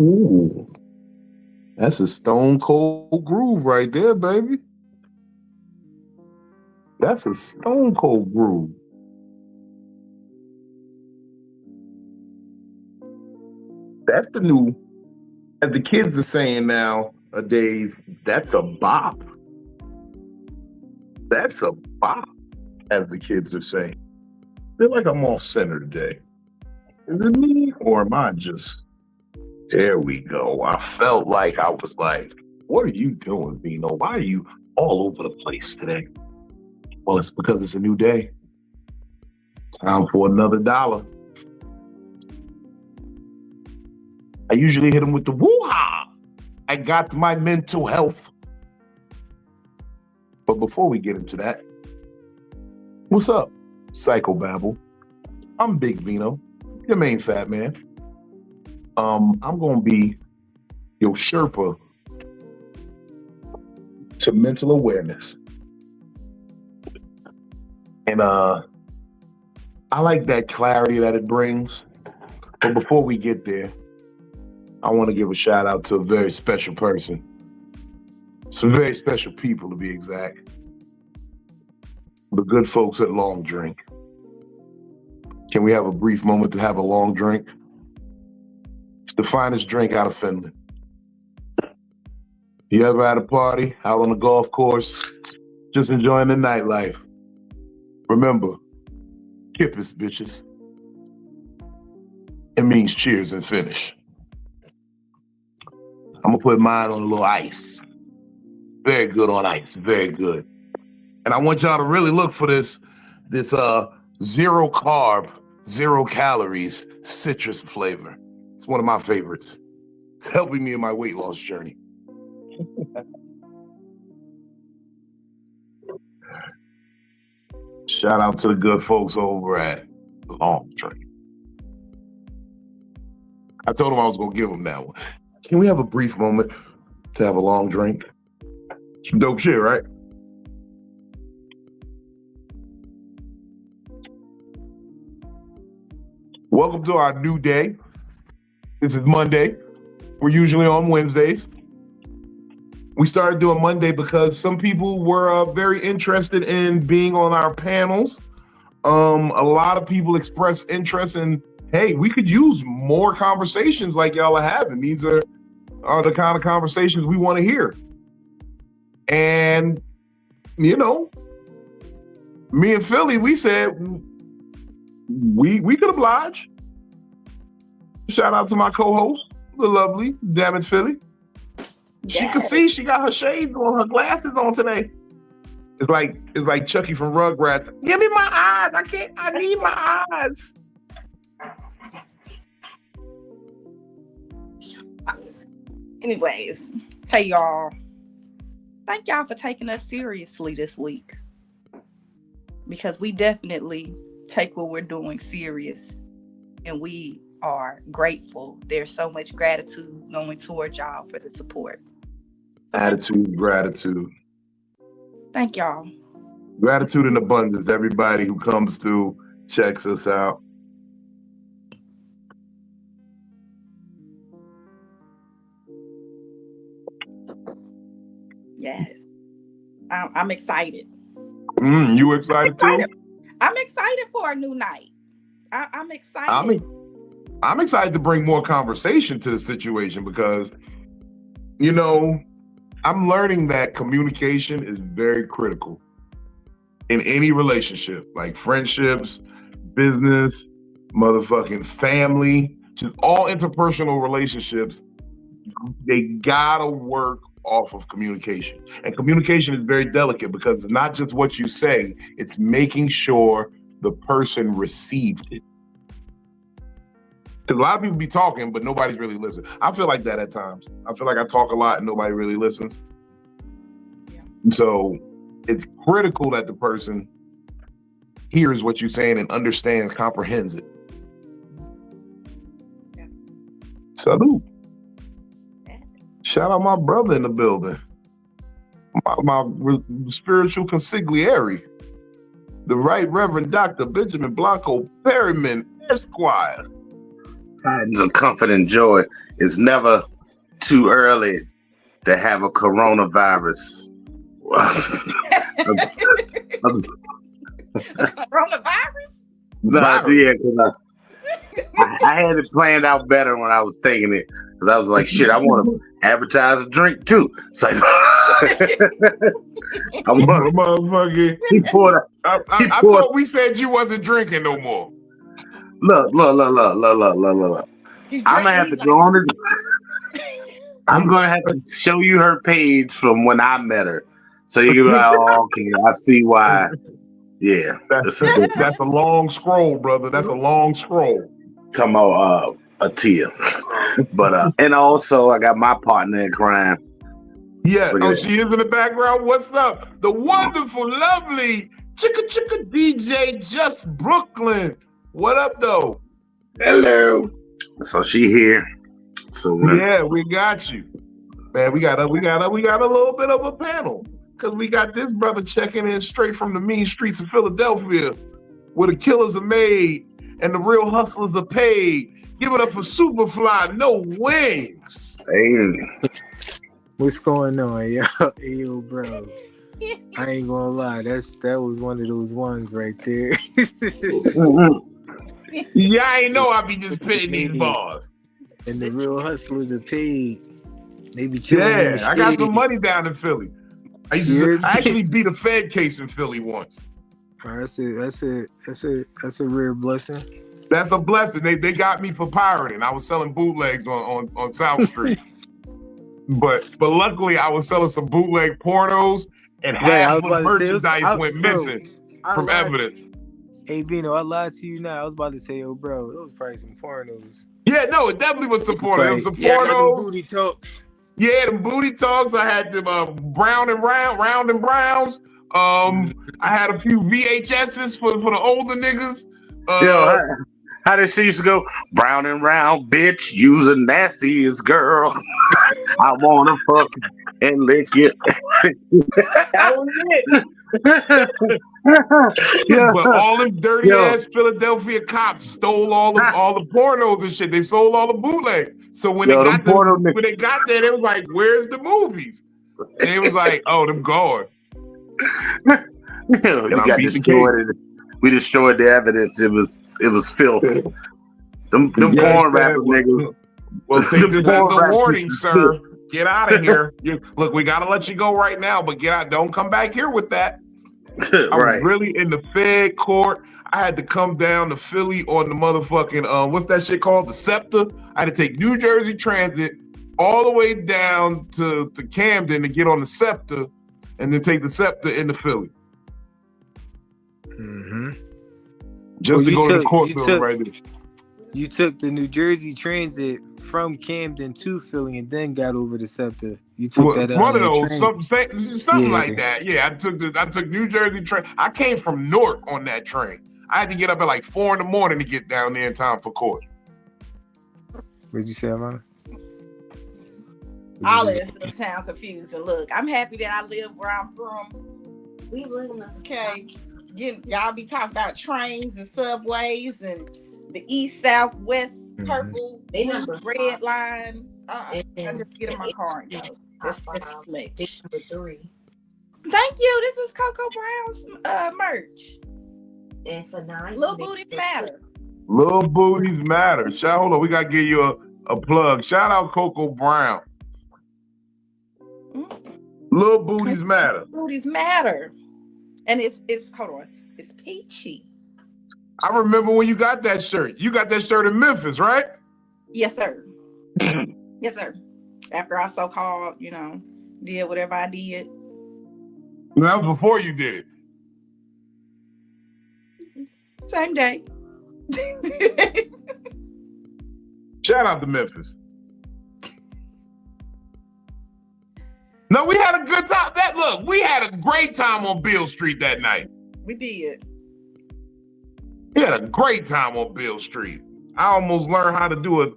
Ooh, that's a stone cold groove right there, baby. That's a stone cold groove. That's the new, as the kids are saying nowadays, that's a bop. That's a bop, as the kids are saying. I feel like I'm off center today. Is it me or am I just, there we go. I felt like I was like, what are you doing, Vino? Why are you all over the place today? Well, it's because it's a new day. It's time for another dollar. I usually hit them with the woo-ha. I got my mental health. But before we get into that, what's up, Psycho-Babble? I'm Big Vino, your main fat man. I'm going to be your Sherpa to mental awareness. And I like that clarity that it brings. But before we get there, I want to give a shout out to a very special person. Some very special people, to be exact. The good folks at Long Drink. Can we have a brief moment to have a long drink? It's the finest drink out of Finland. You ever at a party, out on the golf course, just enjoying the nightlife? Remember, kippis, bitches. It means cheers and finish. I'm gonna put mine on a little ice. Very good on ice, very good. And I want y'all to really look for this zero carb, 0 calories citrus flavor. It's one of my favorites. It's helping me in my weight loss journey. Shout out to the good folks over at Long Drink. I told them I was gonna give them that one. Can we have a brief moment to have a long drink? Some dope shit, right? Welcome to our new day. This is Monday. We're usually on Wednesdays. We started doing Monday because some people were very interested in being on our panels. A lot of people expressed interest in, hey, we could use more conversations like y'all are having. These are the kind of conversations we want to hear. And, you know, me and Philly, we said we could oblige. Shout out to my co-host, the lovely DamnItPhilly. She can see she got her shades on, her glasses on today. It's like Chucky from Rugrats. Give me my eyes. I need my eyes. Anyways, hey y'all. Thank y'all for taking us seriously this week. Because we definitely take what we're doing serious. And we are grateful. There's so much gratitude going towards y'all for the support. Attitude, gratitude. Thank y'all. Gratitude in abundance. Everybody who comes through, checks us out. Yes. I'm excited. You excited too? I'm excited for a new night. I'm excited. I'm excited to bring more conversation to the situation because, you know, I'm learning that communication is very critical in any relationship, like friendships, business, motherfucking family, just all interpersonal relationships. They gotta work off of communication. And communication is very delicate because it's not just what you say, it's making sure the person received it. Because a lot of people be talking, but nobody's really listening. I feel like that at times. I feel like I talk a lot and nobody really listens. Yeah. So it's critical that the person hears what you're saying and understands, comprehends it. Yeah. Salute. Shout out my brother in the building. My spiritual consigliere, the Right Reverend Dr. Benjamin Blanco Perryman, Esquire. tidings of comfort and joy. It's never too early to have a coronavirus. Coronavirus? No, yeah, because I had it planned out better when I was thinking it. Because I was like, shit, I want to advertise a drink too. It's like, Motherfucker. he poured. I thought we said you wasn't drinking no more. Look. I'm gonna have to go on it. I'm gonna have to show you her page from when I met her, so you can be like, oh, okay, I see why. Yeah, that's a long scroll, brother. That's a long scroll. Talking about a tear, but and also I got my partner in crime. Yeah. Oh, she is in the background. What's up? The wonderful, lovely Chicka DJ Just Brooklyn. What up, though? Hello. So she here. So yeah, we got you, man. We got a little bit of a panel because we got this brother checking in straight from the mean streets of Philadelphia, where the killers are made and the real hustlers are paid. Give it up for Superfly, no wings. Hey. What's going on, yo, bro? I ain't gonna lie, that was one of those ones right there. Yeah, I ain't know I be just spitting these bars. And the real hustlers are paid. They be chilling in the shade. I got some money down in Philly. I actually beat a Fed case in Philly once. That's a rare blessing. That's a blessing. They got me for pirating. I was selling bootlegs on South Street. But luckily I was selling some bootleg pornos and half of merchandise went missing from evidence. Hey Vino, I lied to you now. I was about to say, yo, bro, it was probably some pornos. Yeah, no, it definitely was some pornos. It was some pornos. I got the booty talks. Yeah, the booty talks. I had the round and browns. I had a few VHSs for the older niggas. How did she used to go? Brown and round, bitch, you's the nastiest girl. I wanna fuck and lick it. That was it. Yeah. But all them dirty ass Philadelphia cops stole all the pornos and shit. They sold all the bootleg. So when they got there, they was like, "Where's the movies?" And they was like, "Oh, them gone." You got destroyed. We destroyed the evidence. It was filth. Them porn rapper niggas. Well, take this as a warning, sir. Get out of here. Look, we gotta let you go right now, but get out. Don't come back here with that. I was really in the Fed court. I had to come down to Philly on the motherfucking what's that shit called? The SEPTA. I had to take New Jersey Transit all the way down to Camden to get on the SEPTA, and then take the SEPTA into Philly. Mm-hmm. Just to go to the court building right there. You took the New Jersey Transit from Camden to Philly and then got over to SEPTA. You took that one of those, something like that. Yeah, I took New Jersey train. I came from Newark on that train. I had to get up at like 4 a.m. to get down there in time for court. What'd you say, Amanda? All of this sound confusing. Look, I'm happy that I live where I'm from. We live in y'all be talking about trains and subways and the east, south, west, purple, blue, red line. I just get in my car and go. That's too much. Number 3. Thank you. This is Coco Brown's merch. And for 9, Little booties matter. Little booties matter. Hold on, we gotta give you a plug. Shout out Coco Brown. Little booties matter. Booties matter. And it's hold on. It's peachy. I remember when you got that shirt. You got that shirt in Memphis, right? Yes, sir. Yes, sir. After I so-called, did whatever I did. That was before you did it. Same day. Shout out to Memphis. No, we had a good time. We had a great time on Beale Street that night. We did. We had a great time on Beale Street. I almost learned how to do a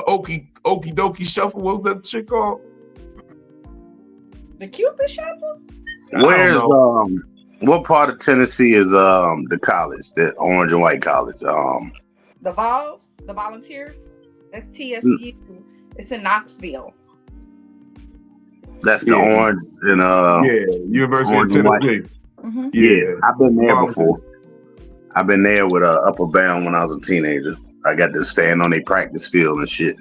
okie dokie shuffle. What's that shit called? The Cupid shuffle? Where's what part of Tennessee is the college, the orange and white college? The Vols, the volunteer. That's TSU. It's in Knoxville. That's the orange and University orange of and white. Tennessee. Mm-hmm. Yeah, I've been there Wow. before. I've been there with Upper Bound when I was a teenager. I got to stand on their practice field and shit.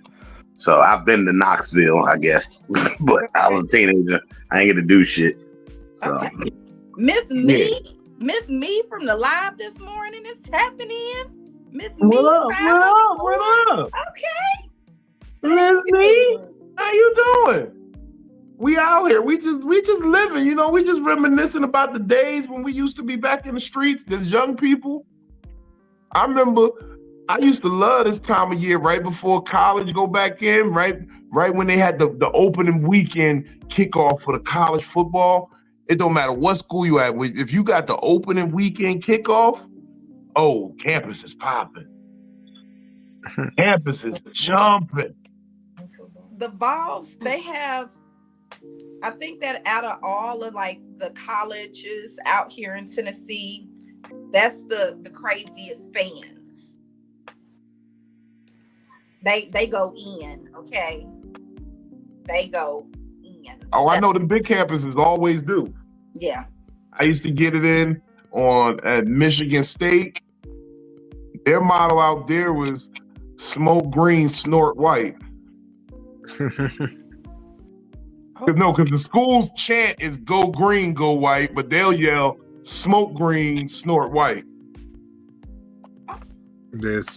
So I've been to Knoxville, I guess, but I was a teenager. I ain't get to do shit. So Okay. Miss Me from the live this morning is tapping in. Miss Me. What up? Okay. Miss Me, how you doing? We out here. We just living, we just reminiscing about the days when we used to be back in the streets as young people. I remember I used to love this time of year right before college go back in, right when they had the opening weekend kickoff for the college football. It don't matter what school you at. If you got the opening weekend kickoff, oh, campus is popping. Campus is jumping. The Vols, they have, I think that out of all of like the colleges out here in Tennessee, that's the craziest fans. They go in, okay? They go in. Oh, I know the big campuses always do. Yeah. I used to get it in at Michigan State. Their motto out there was smoke green, snort white. Because the school's chant is go green, go white, but they'll yell smoke green, snort white. There's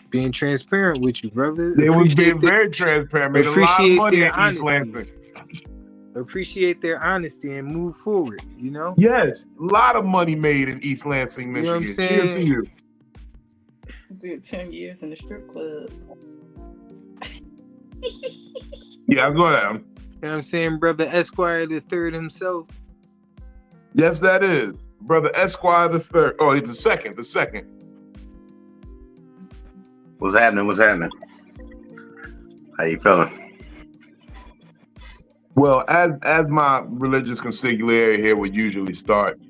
being transparent with you, brother. They was being very transparent. Made a lot of money at East Lansing. Appreciate their honesty and move forward, Yes, a lot of money made in East Lansing, You know Michigan. what I'm saying? Cheers to you. Did 10 years in the strip club. Yeah, I go down. You know what I'm saying? Brother Esquire the third himself. Yes, that is. Brother Esquire the third. Oh, he's the second. what's happening? How you feeling? Well, as my religious consigliere here would usually start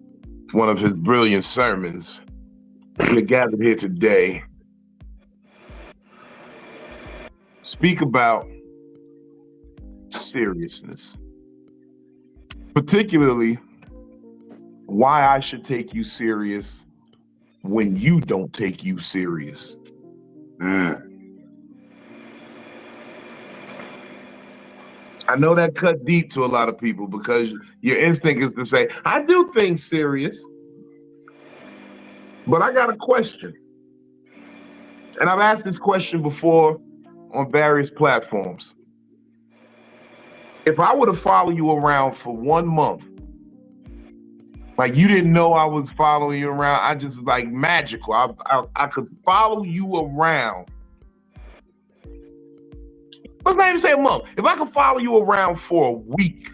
one of his brilliant sermons, we're gathered here today speak about seriousness, particularly why I should take you serious when you don't take you serious. I know that cut deep to a lot of people because your instinct is to say, I do things serious, but I got a question. And I've asked this question before on various platforms. If I were to follow you around for 1 month, like you didn't know I was following you around, I just like magical. I could follow you around. Let's not even say a month. If I could follow you around for a week,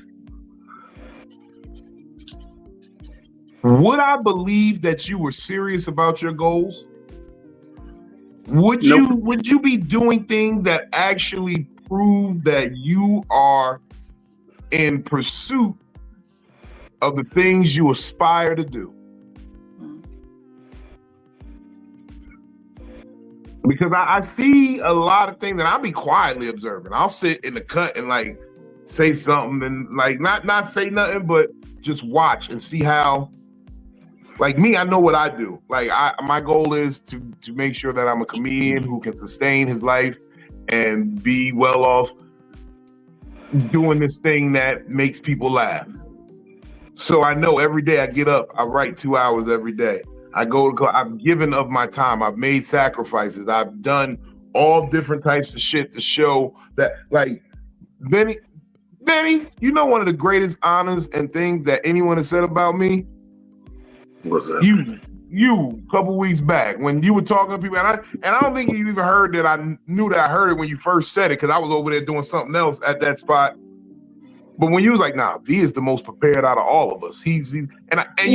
would I believe that you were serious about your goals? Would you be doing things that actually prove that you are in pursuit of the things you aspire to do? Because I see a lot of things that I'll be quietly observing. I'll sit in the cut and like say something and like not say nothing, but just watch and see how. Like me, I know what I do. Like my goal is to make sure that I'm a comedian who can sustain his life and be well off doing this thing that makes people laugh. So I know every day I get up, I write 2 hours every day. I've given of my time. I've made sacrifices. I've done all different types of shit to show that, like, Benny, you know one of the greatest honors and things that anyone has said about me? What's that? You a couple weeks back when you were talking to people, and I don't think you even heard that. I knew that I heard it when you first said it because I was over there doing something else at that spot. But when you was like, nah, V is the most prepared out of all of us. You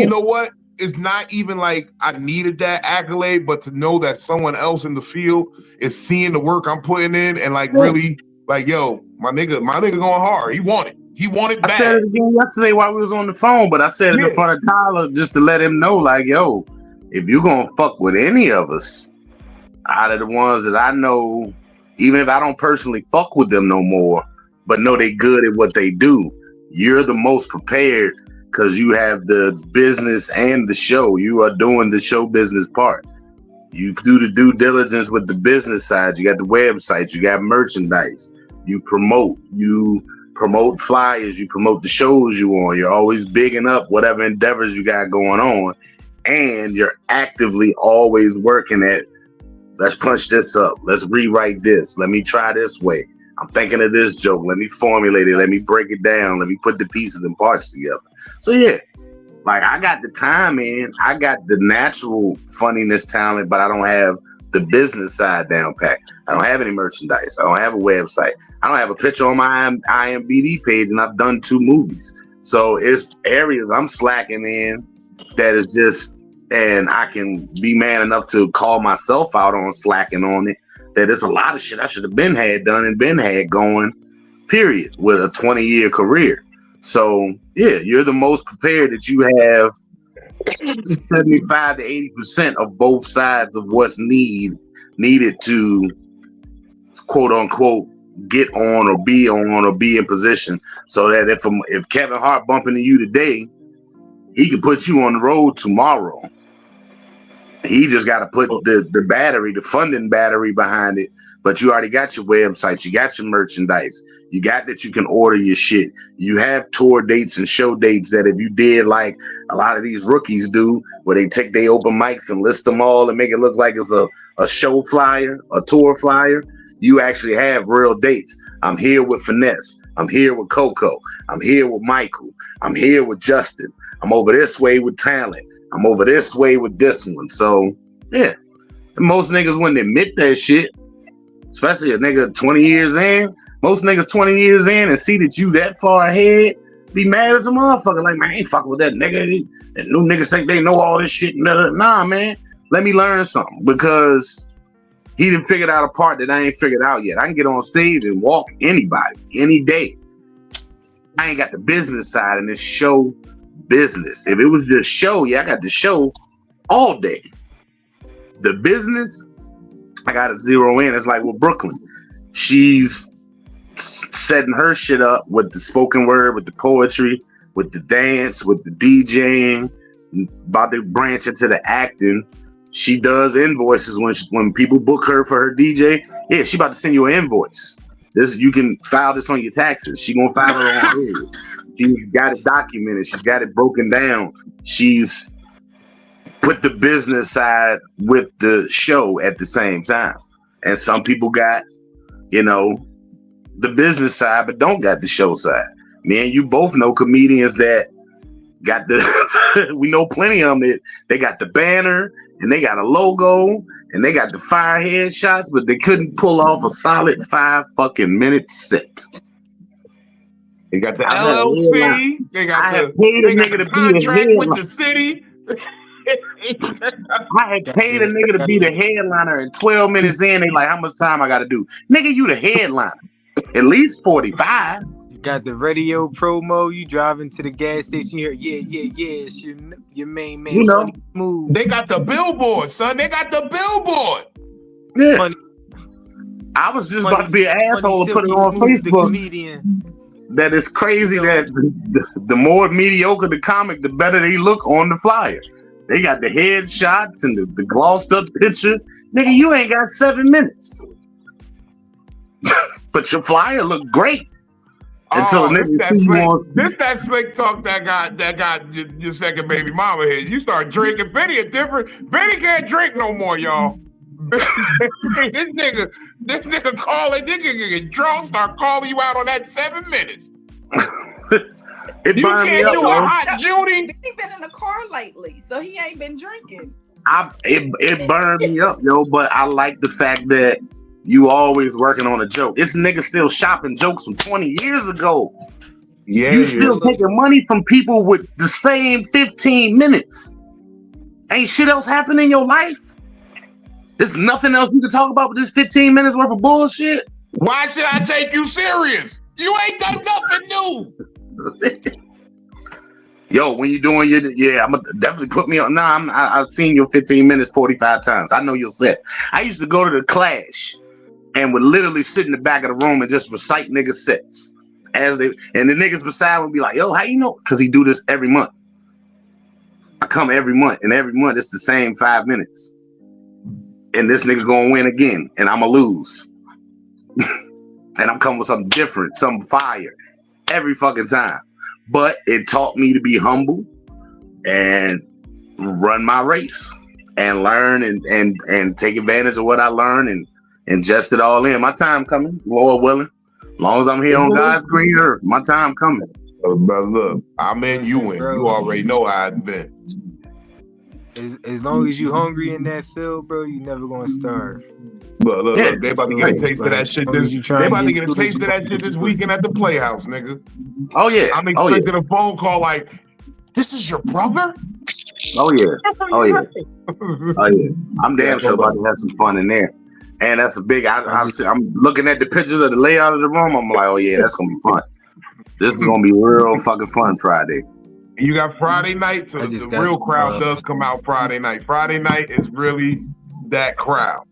know what? It's not even like I needed that accolade, but to know that someone else in the field is seeing the work I'm putting in and like really like, yo, my nigga going hard. He wanted bad. I said it again yesterday while we was on the phone, but I said it in front of Tyler just to let him know, like, yo, if you're gonna fuck with any of us out of the ones that I know even if I don't personally fuck with them no more, but know they good at what they do, you're the most prepared because you have the business and the show. You are doing the show business part. You do the due diligence with the business side. You got the websites, you got merchandise, you promote flyers, you promote the shows you on. You're always bigging up whatever endeavors you got going on. And you're actively always working at, let's punch this up. Let's rewrite this. Let me try this way. I'm thinking of this joke. Let me formulate it. Let me break it down. Let me put the pieces and parts together. So yeah, like I got the time in. I got the natural funniness talent, but I don't have the business side down pat. I don't have any merchandise. I don't have a website. I don't have a picture on my IMDb page, and I've done 2 movies. So it's areas I'm slacking in that is just, and I can be man enough to call myself out on slacking on it, that it's a lot of shit I should have been had done and been had going, period, with a 20-year career. So yeah, you're the most prepared that you have 75 to 80% of both sides of what's needed to quote unquote get on or be in position, so that if Kevin Hart bumping into you today, he can put you on the road tomorrow. He just got to put the battery, the funding battery behind it. But you already got your websites, you got your merchandise, you got that you can order your shit. You have tour dates and show dates that if you did like a lot of these rookies do, where they take their open mics and list them all and make it look like it's a show flyer, a tour flyer, you actually have real dates. I'm here with Finesse. I'm here with Coco. I'm here with Michael. I'm here with Justin. I'm over this way with Talent. I'm over this way with this one. So, yeah. Most niggas wouldn't admit that shit. Especially a nigga 20 years in. Most niggas 20 years in and see that you that far ahead, be mad as a motherfucker. Like, man, I ain't fucking with that nigga. And new niggas think they know all this shit. Nah, man. Let me learn something. Because he done figured out a part that I ain't figured out yet. I can get on stage and walk anybody, any day. I ain't got the business side in this show business. If it was just show, yeah, I got the show all day. The business, I got to zero in. It's like with Brooklyn. She's setting her shit up with the spoken word, with the poetry, with the dance, with the DJing, about to branch into the acting. She does invoices when people book her for her DJ. Yeah, she about to send you an invoice. This, you can file this on your taxes. She gonna file it on hers. She's got it documented. She's got it broken down. She's put the business side with the show at the same time. And some people got, the business side, but don't got the show side. Me and you both know comedians that got the, we know plenty of them that they got the banner and they got a logo and they got the fire headshots, but they couldn't pull off a solid 5 fucking minute set. They got the LLC. They got the contract with the city. I had paid a nigga to be the headliner, and 12 minutes in, they like, how much time I got to do? Nigga, you the headliner. At least 45. You got the radio promo. You driving to the gas station here. Yeah. It's your main man. Move. They got the billboard, son. They got the billboard. Yeah. Funny. I was just about to be an asshole and put it on Facebook. That is crazy that the more mediocre the comic, the better they look on the flyer. They got the headshots and the glossed up picture. Nigga, you ain't got 7 minutes. But your flyer look great. Until this that slick talk that got your second baby mama here. You start drinking. Benny can't drink no more, y'all. this nigga calling, nigga get drunk, start calling you out on that 7 minutes. You can't do a hot Judy. He been in the car lately, so he ain't been drinking. It burned me up, yo. But I like the fact that you always working on a joke. This nigga still shopping jokes from 20 years ago. Yeah, you still taking money from people with the same 15 minutes. Ain't shit else happening in your life. There's nothing else you can talk about with this 15 minutes worth of bullshit. Why should I take you serious? You ain't done nothing new. Yo, when you doing I'm gonna definitely put me on. I've seen your 15 minutes 45 times. I know your set. I used to go to the Clash and would literally sit in the back of the room and just recite niggas sets and the niggas beside would be like, yo, how you know? Because he do this every month. I come every month, and every month it's the same 5 minutes. And this nigga gonna win again, and I'ma lose. And I'm coming with something different, something fire every fucking time. But it taught me to be humble and run my race and learn and take advantage of what I learned and ingest it all in. My time coming, Lord willing. As long as I'm here on God's green earth, my time coming. But look, I'm in, you in. Bro. You already know how it's been. As long as you hungry in that field, bro, you never gonna starve. But look, they about to get a taste of that shit. They about to get a taste of that shit this weekend at the Playhouse, nigga. Oh yeah. I'm expecting a phone call like, "This is your brother?" Oh yeah. Oh yeah. Oh yeah. I'm damn sure about to have some fun in there. And that's a big. I'm looking at the pictures of the layout of the room. I'm like, oh yeah, that's gonna be fun. This is gonna be real fucking fun Friday. You got Friday night, so the real crowd does come out Friday night. Friday night is really that crowd.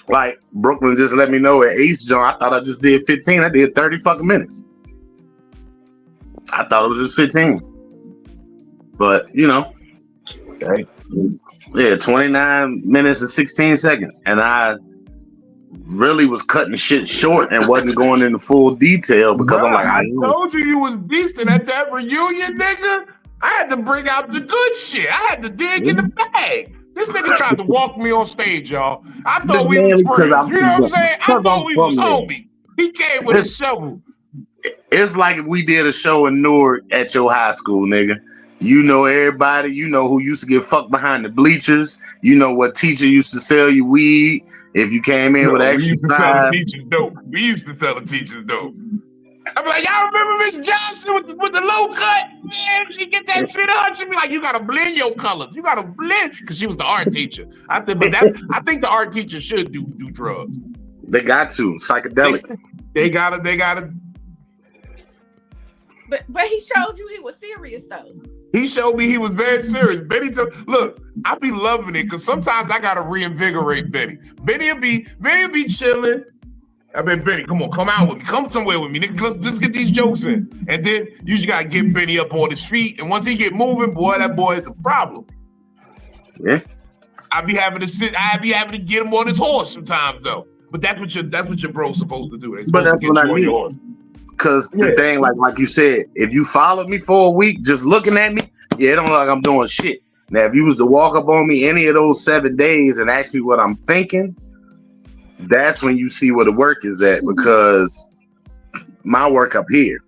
Like Brooklyn just let me know at Ace John, I thought I just did 15. I did 30 fucking minutes. I thought it was just 15. But you know, okay. Yeah, 29 minutes and 16 seconds. And I really was cutting shit short and wasn't going into full detail because I'm like, I told you was beasting at that reunion, nigga. I had to bring out the good shit. I had to dig in the bag. This nigga tried to walk me on stage, y'all. I thought we was friends. You know what I'm saying? I thought we was homie. He came with his shovel. It's like if we did a show in Newark at your high school, nigga. You know everybody. You know who used to get fucked behind the bleachers. You know what teacher used to sell you weed if you came in with extra time. We used to sell the teachers dope. I'm like, y'all remember Miss Johnson with the low cut? Man, she get that shit on. She be like, you gotta blend your colors. You gotta blend, because she was the art teacher. I think the art teacher should do drugs. They got to psychedelic. They gotta. But he showed you he was serious though. He showed me he was very serious. Benny, look, I be loving it because sometimes I gotta reinvigorate Benny. Benny will be chilling. I mean, Benny, come on, come out with me. Come somewhere with me. Nigga, let's get these jokes in. And then you just gotta get Benny up on his feet. And once he get moving, boy, that boy is a problem. Yeah. I be having to get him on his horse sometimes though. But that's what your bro's supposed to do. But that's what I need. Because the thing, like you said, if you followed me for a week, just looking at me, it don't look like I'm doing shit. Now, if you was to walk up on me any of those 7 days and ask me what I'm thinking, that's when you see where the work is at, because my work up here.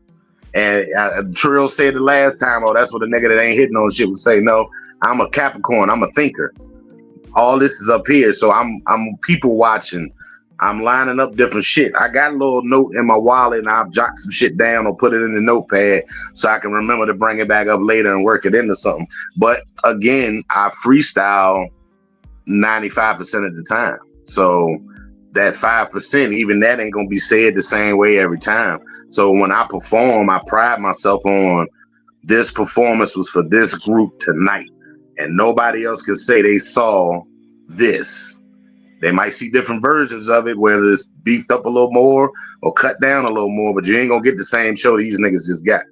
And Trill said the last time, oh, that's what a nigga that ain't hitting on shit would say. No, I'm a Capricorn. I'm a thinker. All this is up here. So I'm people watching. I'm lining up different shit. I got a little note in my wallet and I've jotted some shit down or put it in the notepad so I can remember to bring it back up later and work it into something. But again, I freestyle 95% of the time. So that 5%, even that ain't gonna be said the same way every time. So when I perform, I pride myself on this performance was for this group tonight. And nobody else can say they saw this. They might see different versions of it, whether it's beefed up a little more or cut down a little more, but you ain't gonna get the same show these niggas just got.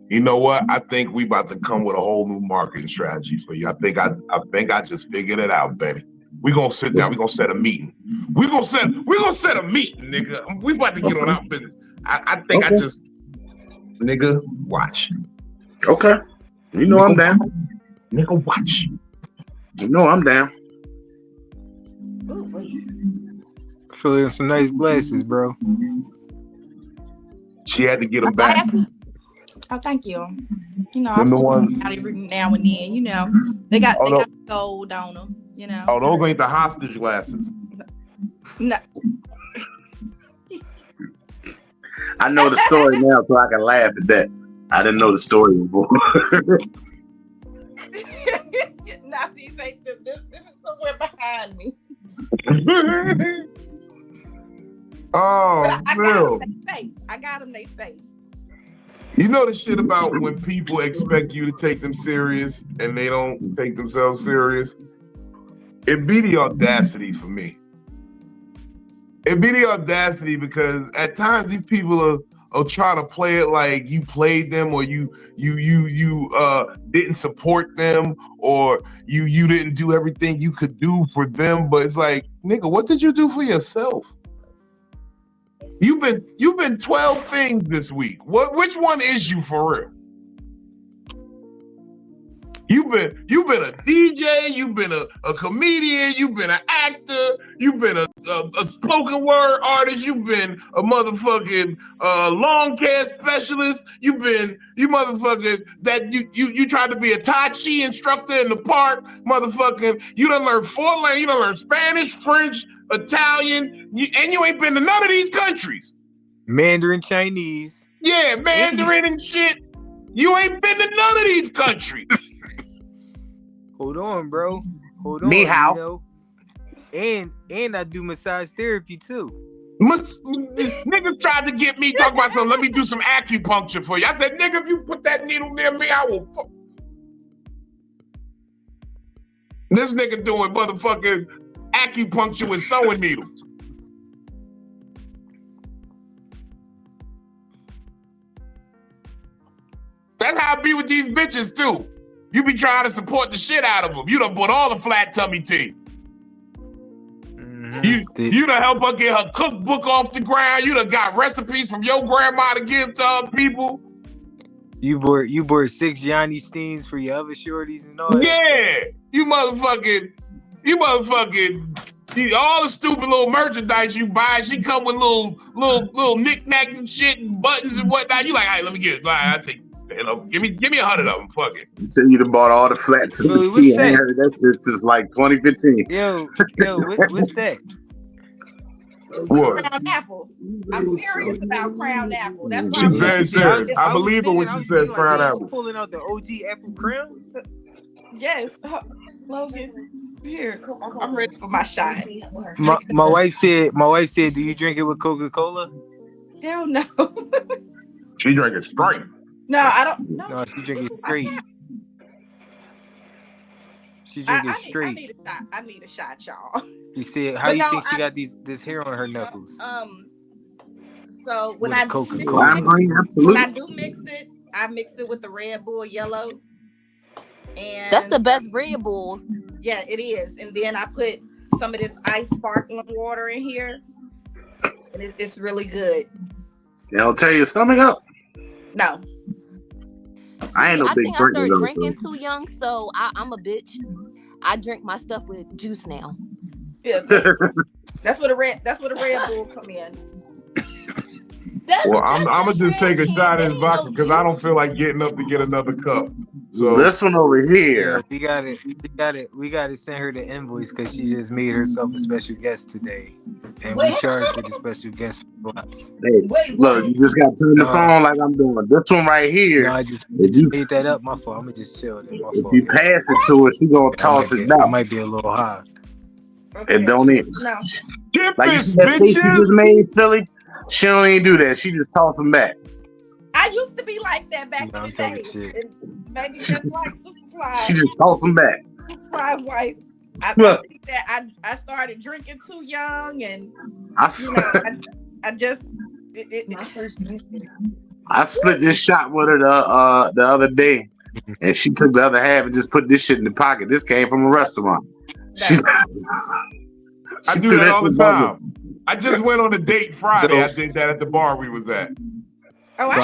You know what? I think we about to come with a whole new marketing strategy for you. I think I just figured it out, Benny. We're gonna sit down, we're gonna set a meeting. We're gonna set a meeting, nigga. We about to get on our business. I think okay. Nigga, watch. Okay. You know I'm down. Nigga, watch. You know I'm down. Filling some nice glasses, bro. She had to get them back. Oh, thank you. You know, I pull them out every now and then. You know, they got gold on them. You know. Oh, those ain't the hostage glasses. No. I know the story now, so I can laugh at that. I didn't know the story before. Now these ain't them. This is somewhere behind me. Oh, I got them, they say. You know the shit about when people expect you to take them serious and they don't take themselves serious? It'd be the audacity for me. It'd be the audacity because at times these people are trying to play it like you played them or you didn't support them or you didn't do everything you could do for them. But it's like, nigga, what did you do for yourself? You've been 12 things this week. Which one is you for real? You've been a DJ, you've been a comedian, you've been an actor, you've been a spoken word artist, you've been a motherfucking lawn care specialist, you motherfucking that you tried to be a Tai Chi instructor in the park, motherfucking, you done learned 4 languages, you done learned Spanish, French, Italian, and you ain't been to none of these countries. Mandarin Chinese. Yeah, Mandarin and shit. You ain't been to none of these countries. Hold on, bro. Hold on. Ni hao. You know? And I do massage therapy too. Niggas tried to get me talk about something. Let me do some acupuncture for you. I said, nigga, if you put that needle near me, I will fuck. This nigga doing motherfucking acupuncture with sewing needles. That's how I be with these bitches too. You be trying to support the shit out of them. You done bought all the flat tummy tea. You done help her get her cookbook off the ground. You done got recipes from your grandma to give to other people. You bought 6 Johnny Steens for your other shorties and all that. Yeah. You motherfucking all the stupid little merchandise you buy, she come with little knickknacks and shit and buttons and whatnot. You like, all right, let me get it. I think, give me 100 of them. Fuck it. You said you done bought all the flat tummy tea. I ain't heard that shit since like 2015. Yo, what's that? What? Crown Apple. I'm serious about Crown Apple. That's why She's very serious. I believe her when she says Crown Apple. Pulling out the OG Apple Crown? Yes. Logan, here. I'm ready for my shot. My wife said, do you drink it with Coca-Cola? Hell no. She drink it straight. No, I don't. No, she drink it straight. She drink it straight. I need a shot, y'all. She said, "How do you think she got this hair on her knuckles?" So when I do mix it, I mix it with the Red Bull Yellow. And that's the best Red Bull. Yeah, it is. And then I put some of this ice sparkling water in here, and it's really good. They'll tear your stomach up. No. I ain't no big drinker. I started drinking too young, so I'm a bitch. I drink my stuff with juice now. Yeah, that's where the Red Bull come in. Well, I'm gonna just take a shot in vodka because I don't feel like getting up to get another cup. So this one over here, we got to send her the invoice because she just made herself a special guest today, and we charge for the special guest slots. Hey, look, you just got to turn the phone like I'm doing. This one right here. No, I just made that up. My fault. I'm gonna just chill. If you pass it to her, she gonna toss it down. It might be a little high. Okay. It don't even. No. Like you see that face you just made, Philly. She don't even do that. She just toss them back. I used to be like that back in the day. Maybe just like Superfly. She just toss them back. Superfly's wife. I think that I started drinking too young, and I just. My first drink. I split this shot with her the other day, and she took the other half and just put this shit in the pocket. This came from a restaurant. I do that all the time. I just went on a date Friday. I did that at the bar we was at. Oh, I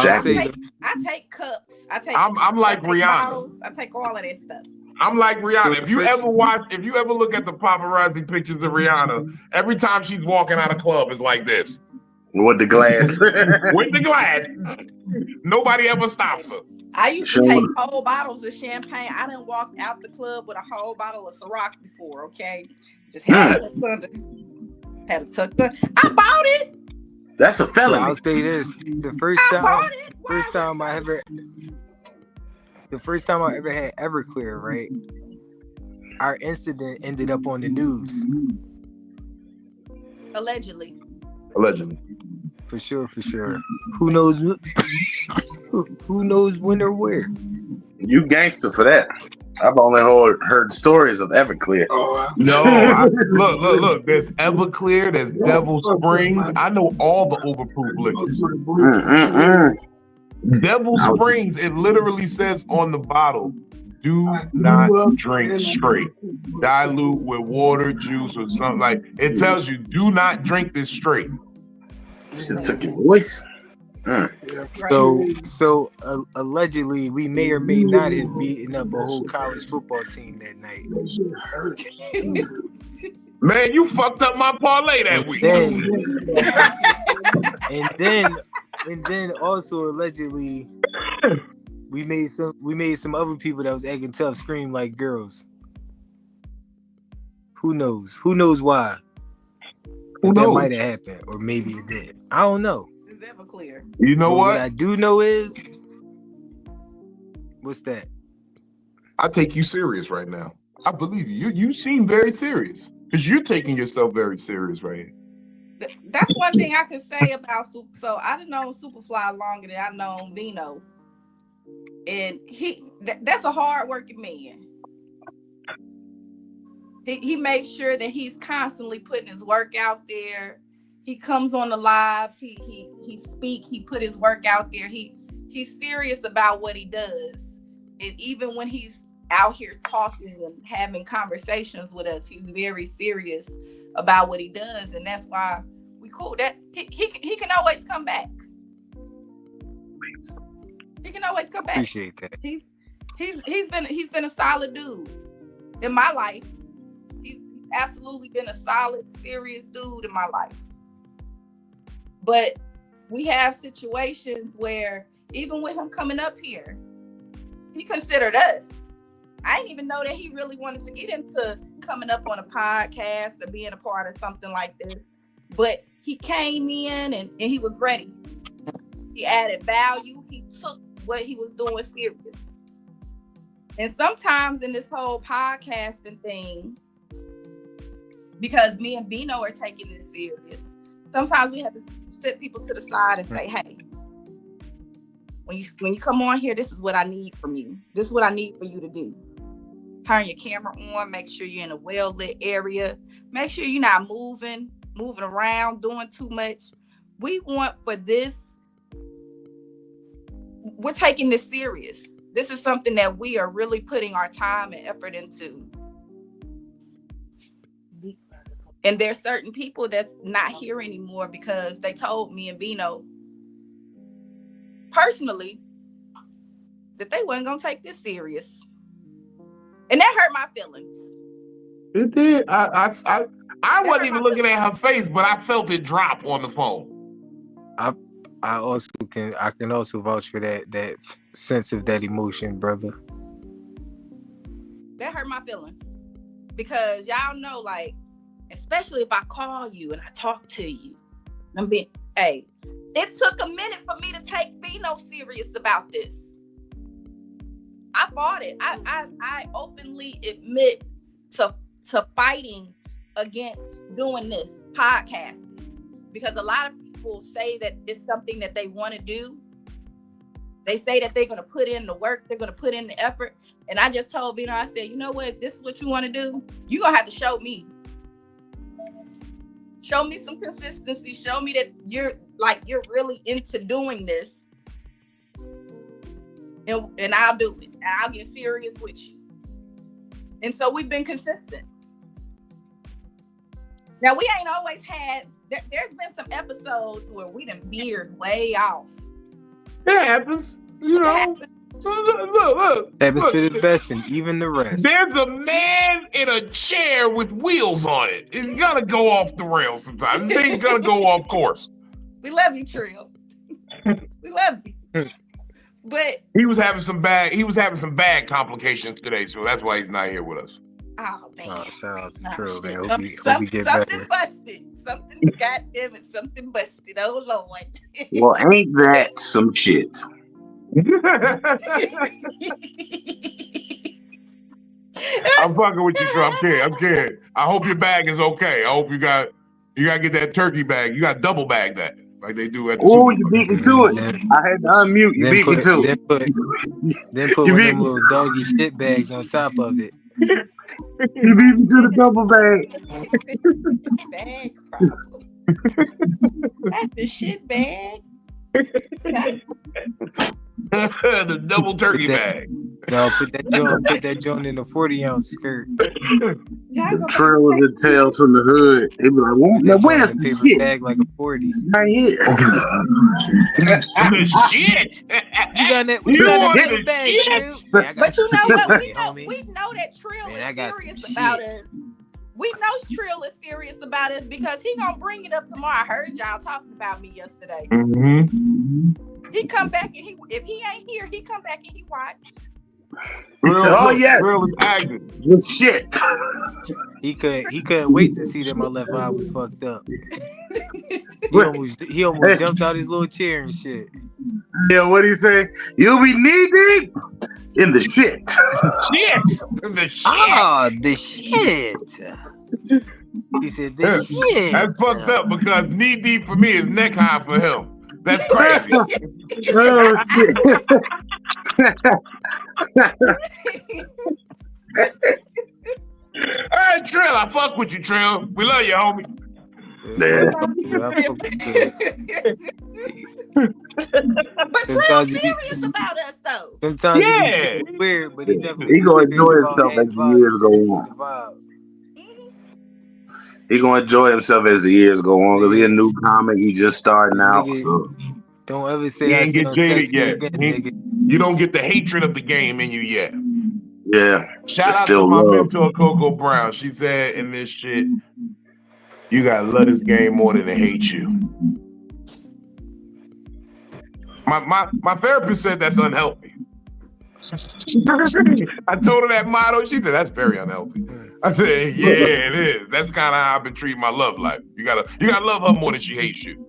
take cups. I'm like Rihanna. Bottles. I take all of that stuff. I'm like Rihanna. If you ever look at the paparazzi pictures of Rihanna, every time she's walking out of club, it's like this. With the glass. With the glass. Nobody ever stops her. I used to take whole bottles of champagne. I done walked out the club with a whole bottle of Ciroc before, okay? Just had it under. Had it tucked under. I bought it. That's a felony. I'll say this: the first time I ever had Everclear, right? Our incident ended up on the news. Allegedly. For sure. Who knows? Who knows when or where? You gangster for that. I've only heard stories of Everclear. No, look. There's Everclear. There's Devil Springs. I know all the overproof liquors. Devil Springs. It literally says on the bottle, "Do not drink straight. Dilute with water, juice, or something like." It tells you, "Do not drink this straight." Shit took your voice. So allegedly, we may or may not have beaten up a whole college football team that night. Man, you fucked up my parlay that week. And then also allegedly, we made some other people that was acting tough scream like girls. Who knows? Who knows why? Who that knows? might have happened, or maybe it did. I don't know. It's ever clear. You know But what? what I do know is, what's that? I take you serious right now. I believe you. You seem very serious because you're taking yourself very serious right here. That's one thing I can say about Super. So I done known Superfly longer than I known Vino, and that's a hard working man. He makes sure that he's constantly putting his work out there. He comes on the lives. He speak. He put his work out there. He's serious about what he does, and even when he's out here talking and having conversations with us, he's very serious about what he does, and that's why we cool. That he can always come back. He can always come back. Appreciate that. He's been a solid dude in my life. He's absolutely been a solid, serious dude in my life. But we have situations where even with him coming up here, he considered us. I didn't even know that he really wanted to get into coming up on a podcast or being a part of something like this. But he came in and he was ready. He added value. He took what he was doing serious. And sometimes in this whole podcasting thing, because me and Vino are taking this serious, sometimes we have to sit people to the side and say, hey, when you come on here, this is what I need from you. This is what I need for you to do. Turn your camera on, make sure you're in a well-lit area. Make sure you're not moving around, doing too much. We want for this, we're taking this serious. This is something that we are really putting our time and effort into. And there's certain people that's not here anymore because they told me and Vino personally that they wasn't gonna take this serious. And that hurt my feelings. It did. I wasn't even looking at her face, but I felt it drop on the phone. I can also vouch for that sense of that emotion, brother. That hurt my feelings. Because y'all know, like, especially if I call you and I talk to you, it took a minute for me to take Vino serious about this. I fought it. I openly admit to fighting against doing this podcast because a lot of people say that it's something that they want to do. They say that they're going to put in the work, they're going to put in the effort. And I just told Vino, I said, you know what? If this is what you want to do, you're going to have to show me. Show me some consistency. Show me that you're really into doing this. And I'll do it. And I'll get serious with you. And so we've been consistent. Now, we ain't always had, there's been some episodes where we done veered way off. It happens. You know. Look. Happens to the best and even the rest. There's a man in a chair with wheels on it. It's gonna go off the rails sometimes. Things gonna go off course. We love you, Trill. We love you. But he was having some bad complications today, so that's why he's not here with us. Oh man! Oh, shout out to Trill, man. Hope we get something better. Busted. Something, goddamn it, something busted. Oh Lord. Well, ain't that some shit? I'm fucking with you, Trill. I'm kidding. I hope your bag is okay. I hope you got get that turkey bag. You got double bag that. like they do at the Oh, Super you Bowl. beat me to it. I had to unmute. You beat me to it. Then put You one of beat them me little doggy shit bags on top of it. You beat me to the double bag. Bag problem. That's the shit bag. The double turkey bag. No, put that joint in a 40-ounce skirt. Trails and tales from the hood. They be like, well, now where's the paper shit? bag like a 40. It's not here. The shit. You got that? You got want that the paper bag, shit? Trill? Yeah, But you know what? homie. We know that Trill Man, I is got serious some about shit. us. We know Trill is serious about us because he gonna bring it up tomorrow. I heard y'all talking about me yesterday. Mm-hmm. He come back and if he ain't here, he come back and he watch. He said, oh yes, Real is acting. the shit. He couldn't wait to see that my left eye was fucked up. He almost jumped out his little chair and shit. Yeah, what he say? You'll be knee deep in the shit. Shit. The shit. Ah, the shit. He said the shit. That's fucked up because knee deep for me is neck high for him. That's crazy. Oh shit. All right, Trill, I fuck with you, Trill. We love you, homie. Yeah. But Trill's serious about us though. Sometimes Yeah. it be weird, but he definitely He gonna enjoy serious himself about as the years go on. He gonna enjoy himself as the years go on because he a new comic. He just starting out. Nigga, So don't ever say He I ain't get sound jaded sexy yet. again, nigga. You don't get the hatred of the game in you yet. yeah. Shout It's out to still my love. mentor, Coco Brown. She said in this shit, you gotta love this game more than to hate you. My therapist said that's unhealthy. I told her that motto. She said that's very unhealthy. I said, yeah, it is. That's kind of how I've been treating my love life. You gotta love her more than she hates you.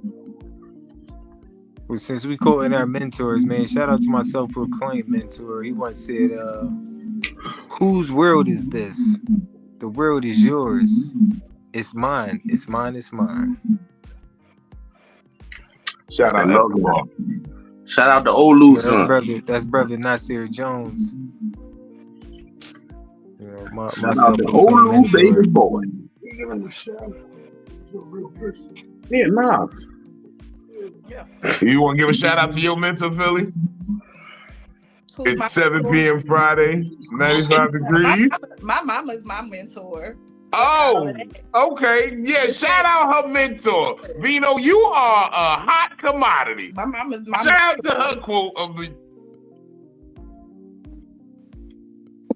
Well, since we quoting our mentors, man, shout out to my self-proclaimed mentor. He once said, whose world is this? The world is yours. It's mine. It's mine. It's mine. Shout out Escobar. Shout out to Olu son. That's brother Nasir Jones. You know, my Shout out to Olu baby boy. Yeah, Nas. You want to give a shout out to your mentor, Philly? It's 7 p.m. Friday, 95 degrees. My mama's my mentor. Oh, okay. Yeah, shout out her mentor. Vino, you are a hot commodity. My mama's my Shout out to mentor. her quote of the...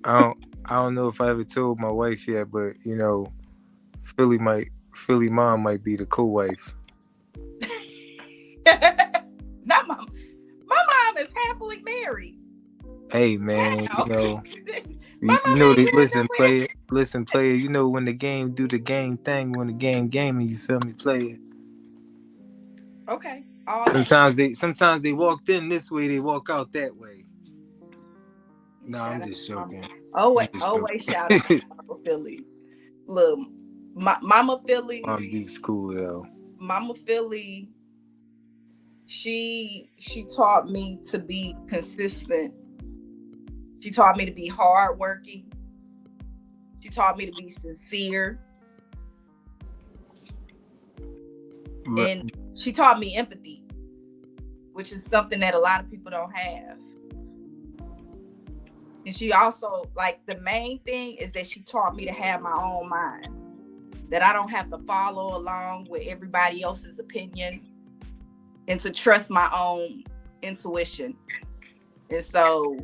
I don't know if I ever told my wife yet, but you know, Philly mom might be the co-wife. Not my mom is happily married. Hey man, you know, My you mom know ain't that. here Listen, player. You know when the game do the game thing, when the game gaming, you feel me, player. Okay. Sometimes they walked in this way, they walk out that way. No, I'm just joking. Always shout out to Mama Philly. Look, Mama Philly. Mom Duke's cool though. Mama Philly, she taught me to be consistent. She taught me to be hardworking. She taught me to be sincere. And she taught me empathy, which is something that a lot of people don't have. And she also, like, the main thing is that she taught me to have my own mind, that I don't have to follow along with everybody else's opinion and to trust my own intuition. And so,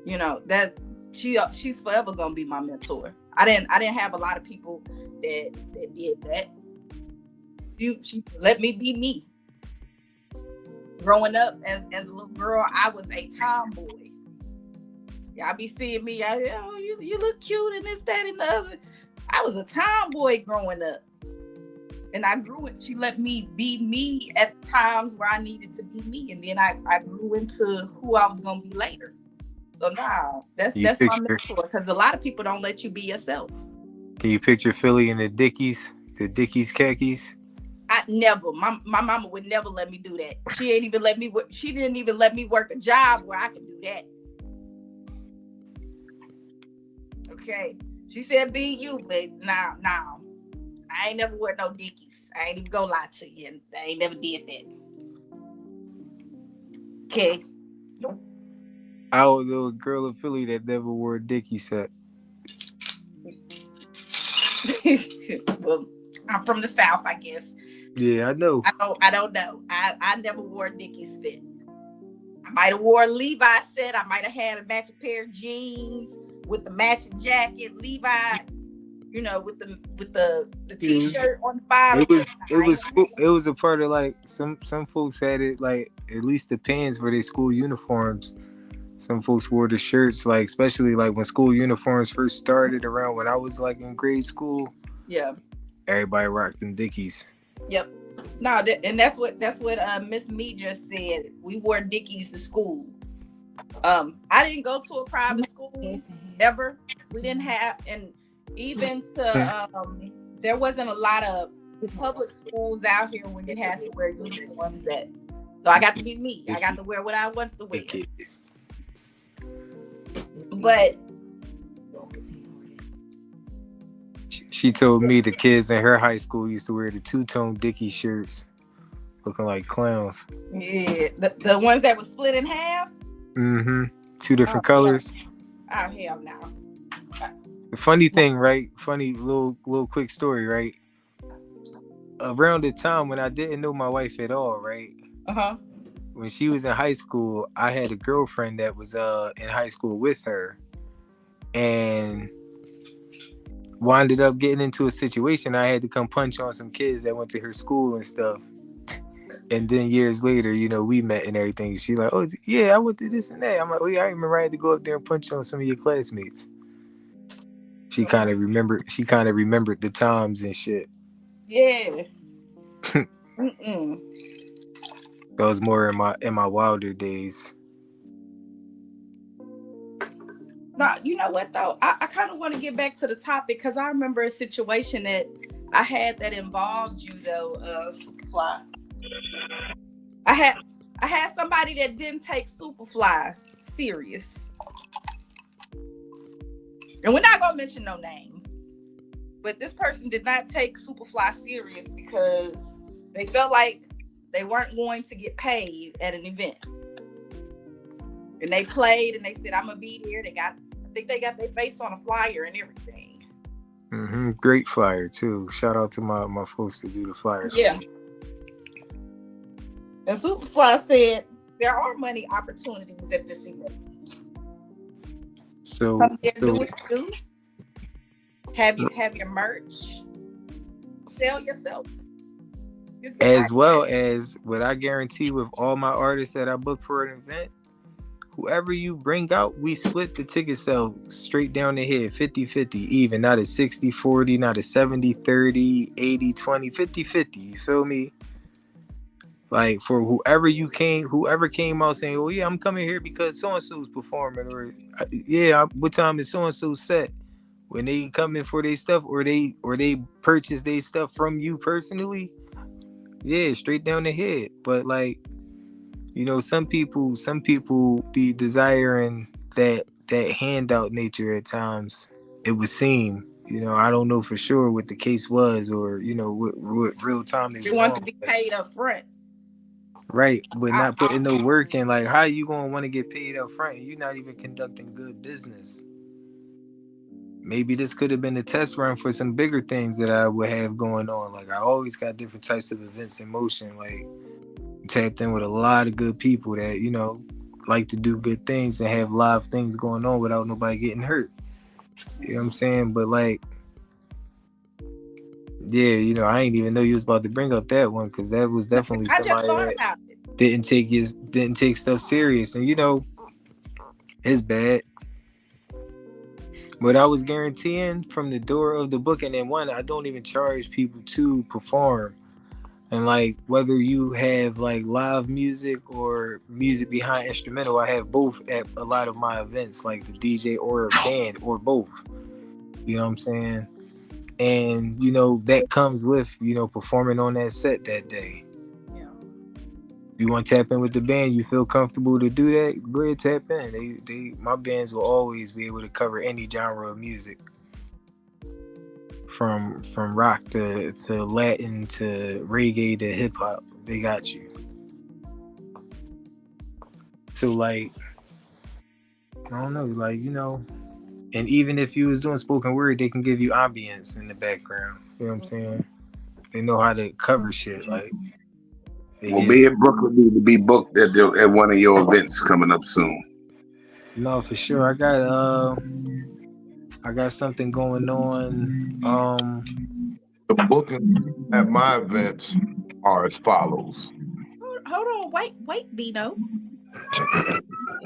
you know, that she's forever gonna be my mentor. I didn't have a lot of people that did that. She let me be me. Growing up as a little girl, I was a tomboy. Y'all be seeing me, you look cute and this, that, and the other. I was a tomboy growing up. And I grew it. She let me be me at times where I needed to be me. And then I grew into who I was gonna be later. So now that's my mentor, because a lot of people don't let you be yourself. Can you picture Philly in the Dickies khakis? I never. My mama would never let me do that. She didn't even let me work a job where I could do that. Okay. She said be you, but no. I ain't never wear no Dickies. I ain't even gonna lie to you. I ain't never did that. Okay. I don't know a girl in Philly that never wore a Dickie set. Well, I'm from the South, I guess. Yeah, I know. I don't know. I never wore a Dickies fit. I might have wore a Levi set. I might have had a matching pair of jeans with the matching jacket, Levi, with the t-shirt on the bottom. It was a part of like some folks had it like at least the pants for their school uniforms. Some folks wore the shirts, like especially like when school uniforms first started around when I was like in grade school. Yeah. Everybody rocked them Dickies. Yep. No, and that's what Miss Me just said. We wore Dickies to school. I didn't go to a private school ever. We didn't have, and even to there wasn't a lot of public schools out here where you had to wear uniforms. So I got to be me. I got to wear what I wanted to wear. But she told me the kids in her high school used to wear the two-tone Dickie shirts, looking like clowns. Yeah, the ones that were split in half. Mm-hmm. Two different colors. Oh hell no. The funny thing, right? Funny little quick story, right? Around the time when I didn't know my wife at all, right? Uh-huh. When she was in high school, I had a girlfriend that was in high school with her, and wound up getting into a situation. I had to come punch on some kids that went to her school and stuff. And then years later, we met and everything. She like, oh yeah, I went to this and that. I'm like, oh yeah, I remember I had to go up there and punch on some of your classmates. She kind of remembered the times and shit. Yeah. Mm-mm. That was more in my wilder days. Now, you know what though? I kind of want to get back to the topic because I remember a situation that I had that involved you though, Superfly. I had somebody that didn't take Superfly serious. And we're not gonna mention no name. But this person did not take Superfly serious because they felt like they weren't going to get paid at an event. And they played and they said, I'm gonna be there. I think they got their face on a flyer and everything. Mm-hmm. Great flyer too. Shout out to my folks to do the flyers. Yeah. And Superfly said there are money opportunities at this event. So come here, do what you do. Have your merch. Sell yourself. As well as what I guarantee with all my artists that I book for an event, whoever you bring out, we split the ticket sale straight down the head, 50-50 even, not a 60-40, not a 70-30, 80-20, 50-50, you feel me? Like for whoever came out saying, oh yeah, I'm coming here because so-and-so's performing, or yeah, what time is so-and-so set? When they come in for their stuff or they purchase their stuff from you personally, yeah, straight down the head. But like, some people be desiring that handout nature at times. It would seem, I don't know for sure what the case was, or what real time they want to be paid up front. Right, but not putting no work in. Like, how you gonna want to get paid up front and you're not even conducting good business? Maybe this could have been a test run for some bigger things that I would have going on. Like, I always got different types of events in motion. Like, tapped in with a lot of good people that, like to do good things and have live things going on without nobody getting hurt. You know what I'm saying? But like, yeah, I ain't even know you was about to bring up that one, because that was definitely somebody that didn't take stuff serious, and it's bad. But I was guaranteeing from the door of the book, and then one, I don't even charge people to perform. And like, whether you have like live music or music behind instrumental, I have both at a lot of my events, like the DJ or a band or both. You know what I'm saying? And you know that comes with, you know, performing on that set that day. Yeah. If you want to tap in with the band, you feel comfortable to do that, go ahead, tap in. My bands will always be able to cover any genre of music, from rock to Latin to reggae to hip hop. They got you. So like, I don't know, like, you know, and even if you was doing spoken word, they can give you ambience in the background. You know what I'm saying? They know how to cover shit. Like, Well, me and Brooklyn need to be booked at one of your events coming up soon. No, for sure. I got something going on. The bookings at my events are as follows. Hold on, wait, Vino.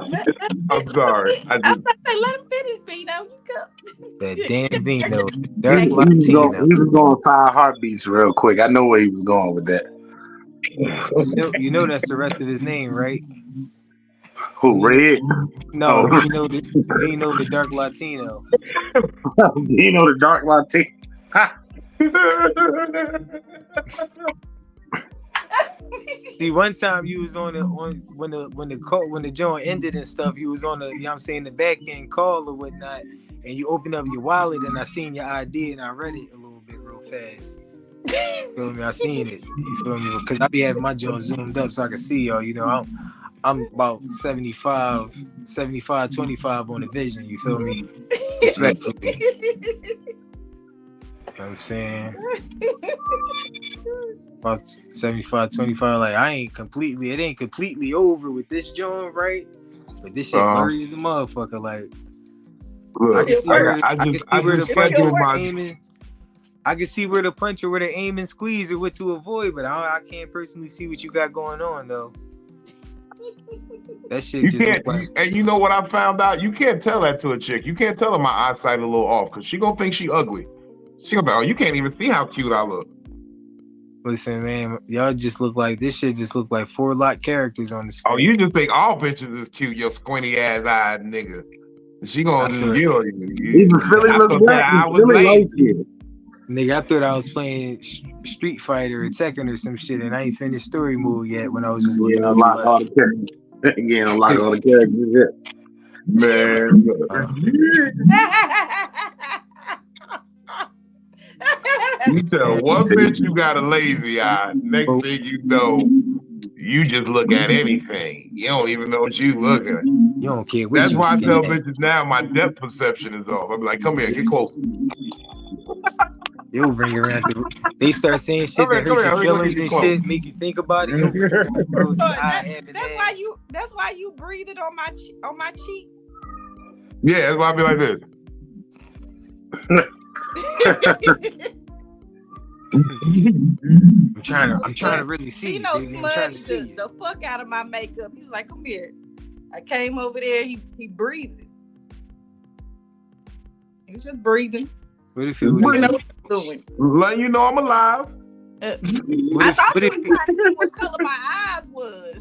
I'm sorry. I was about to say, let him finish, Vino. You go. That damn Vino. He was going 5 heartbeats real quick. I know where he was going with that. You know that's the rest of his name, right? Who, Red? No, Vino the Dark Latino. Vino the Dark Latino. See, one time you was when the joint ended and stuff, you was on the, you know what I'm saying, the back end call or whatnot, and you opened up your wallet and I seen your ID and I read it a little bit real fast. You feel me? I seen it. You feel me? Because I be having my joint zoomed up so I can see y'all. You know, I'm about 75, 25 on the vision. You feel me? Respectfully. You know what I'm saying? About 75, 25. Like, it ain't completely over with this joint, right? But this shit blurry as a motherfucker. Like, look, I can see where the puncher where the aim and squeeze or what to avoid, but I can't personally see what you got going on though. That shit and you know what I found out? You can't tell that to a chick. You can't tell her my eyesight a little off because she gonna think she ugly. She gonna be, oh, you can't even see how cute I look. Listen, man, y'all just look like, this shit just look like 4 lot characters on the screen. Oh, you just think all bitches is cute, you squinty ass eyed nigga. She gonna just even Philly look black. Philly light skin. Nigga, I thought I was playing Street Fighter or Tekken or some shit, and I ain't finished story mode yet when I was just looking unlock all the characters. Unlock all the characters. Yeah. Man. You tell one bitch you got a lazy eye, next thing you know, you just look at anything. You don't even know what you look at. You don't care what That's you why I tell bitches now my depth perception is off. I'm like, come here, get closer. You'll bring around they start saying shit that hurt your feelings and shit, make you think about it. That's why you breathe it on my cheek. Yeah, that's why I be like this. I'm trying to really see you. Vino smudged the fuck out of my makeup. He was like, come here. I came over there, he breathed it. He was just breathing. What if it was doing? Let you know I'm alive. I thought you was trying to see what color my eyes was.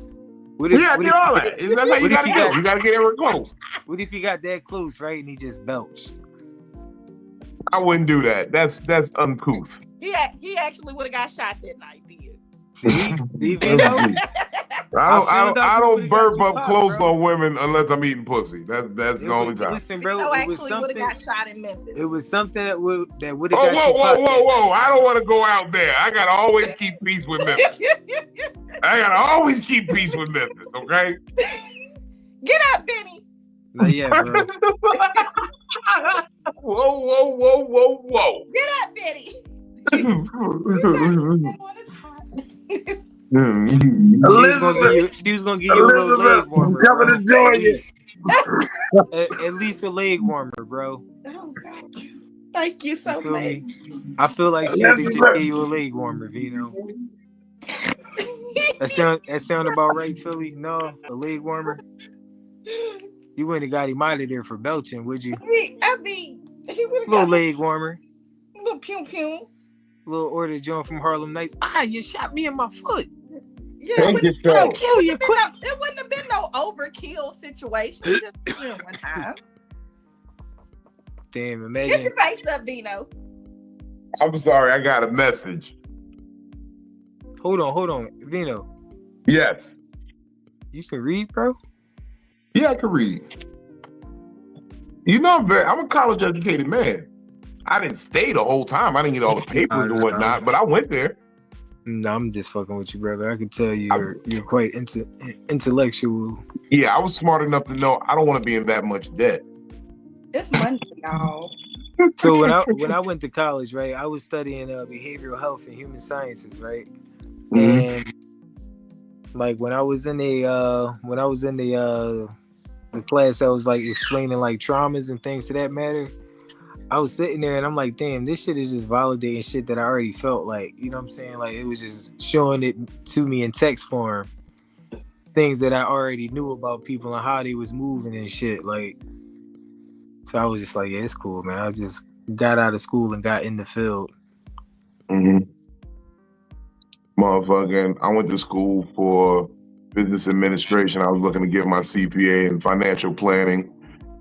That's how you gotta do. You gotta get everyone close. What if you got that close, right, and he just belched? I wouldn't do that. That's uncouth. He actually would have got shot that night, did. See, I don't burp up close on women unless I'm eating pussy. That's the only time. Listen, bro, Vino actually would have got shot in Memphis. It was something that would have got whoa! I don't want to go out there. I gotta always keep peace with Memphis. Okay? Get up, Benny. Not yet, bro. Whoa! Get up, Benny. She was gonna give you a little leg warmer. Tell me to join you. At least a leg warmer, bro. Oh, God. Thank you so much. I feel like she would have just gave you a leg warmer, Vino. That sound about right, Philly? No, a leg warmer. You wouldn't have got him out of there for belching, would you? I mean, he would have little leg warmer. A little pew. Little order joint from Harlem Nights. You shot me in my foot. Yeah, it wouldn't have been no overkill situation. Just one time. Damn, imagine. Get your face up, Vino. I'm sorry, I got a message. Hold on, Vino. Yes. You can read, bro? Yeah, I can read. You know, I'm a college educated man. I didn't stay the whole time. I didn't get all the papers and whatnot, but I went there. No, I'm just fucking with you, brother. I can tell you're quite intellectual. Yeah, I was smart enough to know I don't want to be in that much debt. It's Monday, y'all. So when I went to college, right, I was studying behavioral health and human sciences, right? Mm-hmm. And like when I was in the class that was like explaining like traumas and things to that matter, I was sitting there and I'm like, damn, this shit is just validating shit that I already felt. Like, you know what I'm saying? Like, it was just showing it to me in text form, things that I already knew about people and how they was moving and shit. Like, so I was just like, yeah, it's cool, man. I just got out of school and got in the field. Mm-hmm. Motherfucking, I went to school for business administration. I was looking to get my CPA in financial planning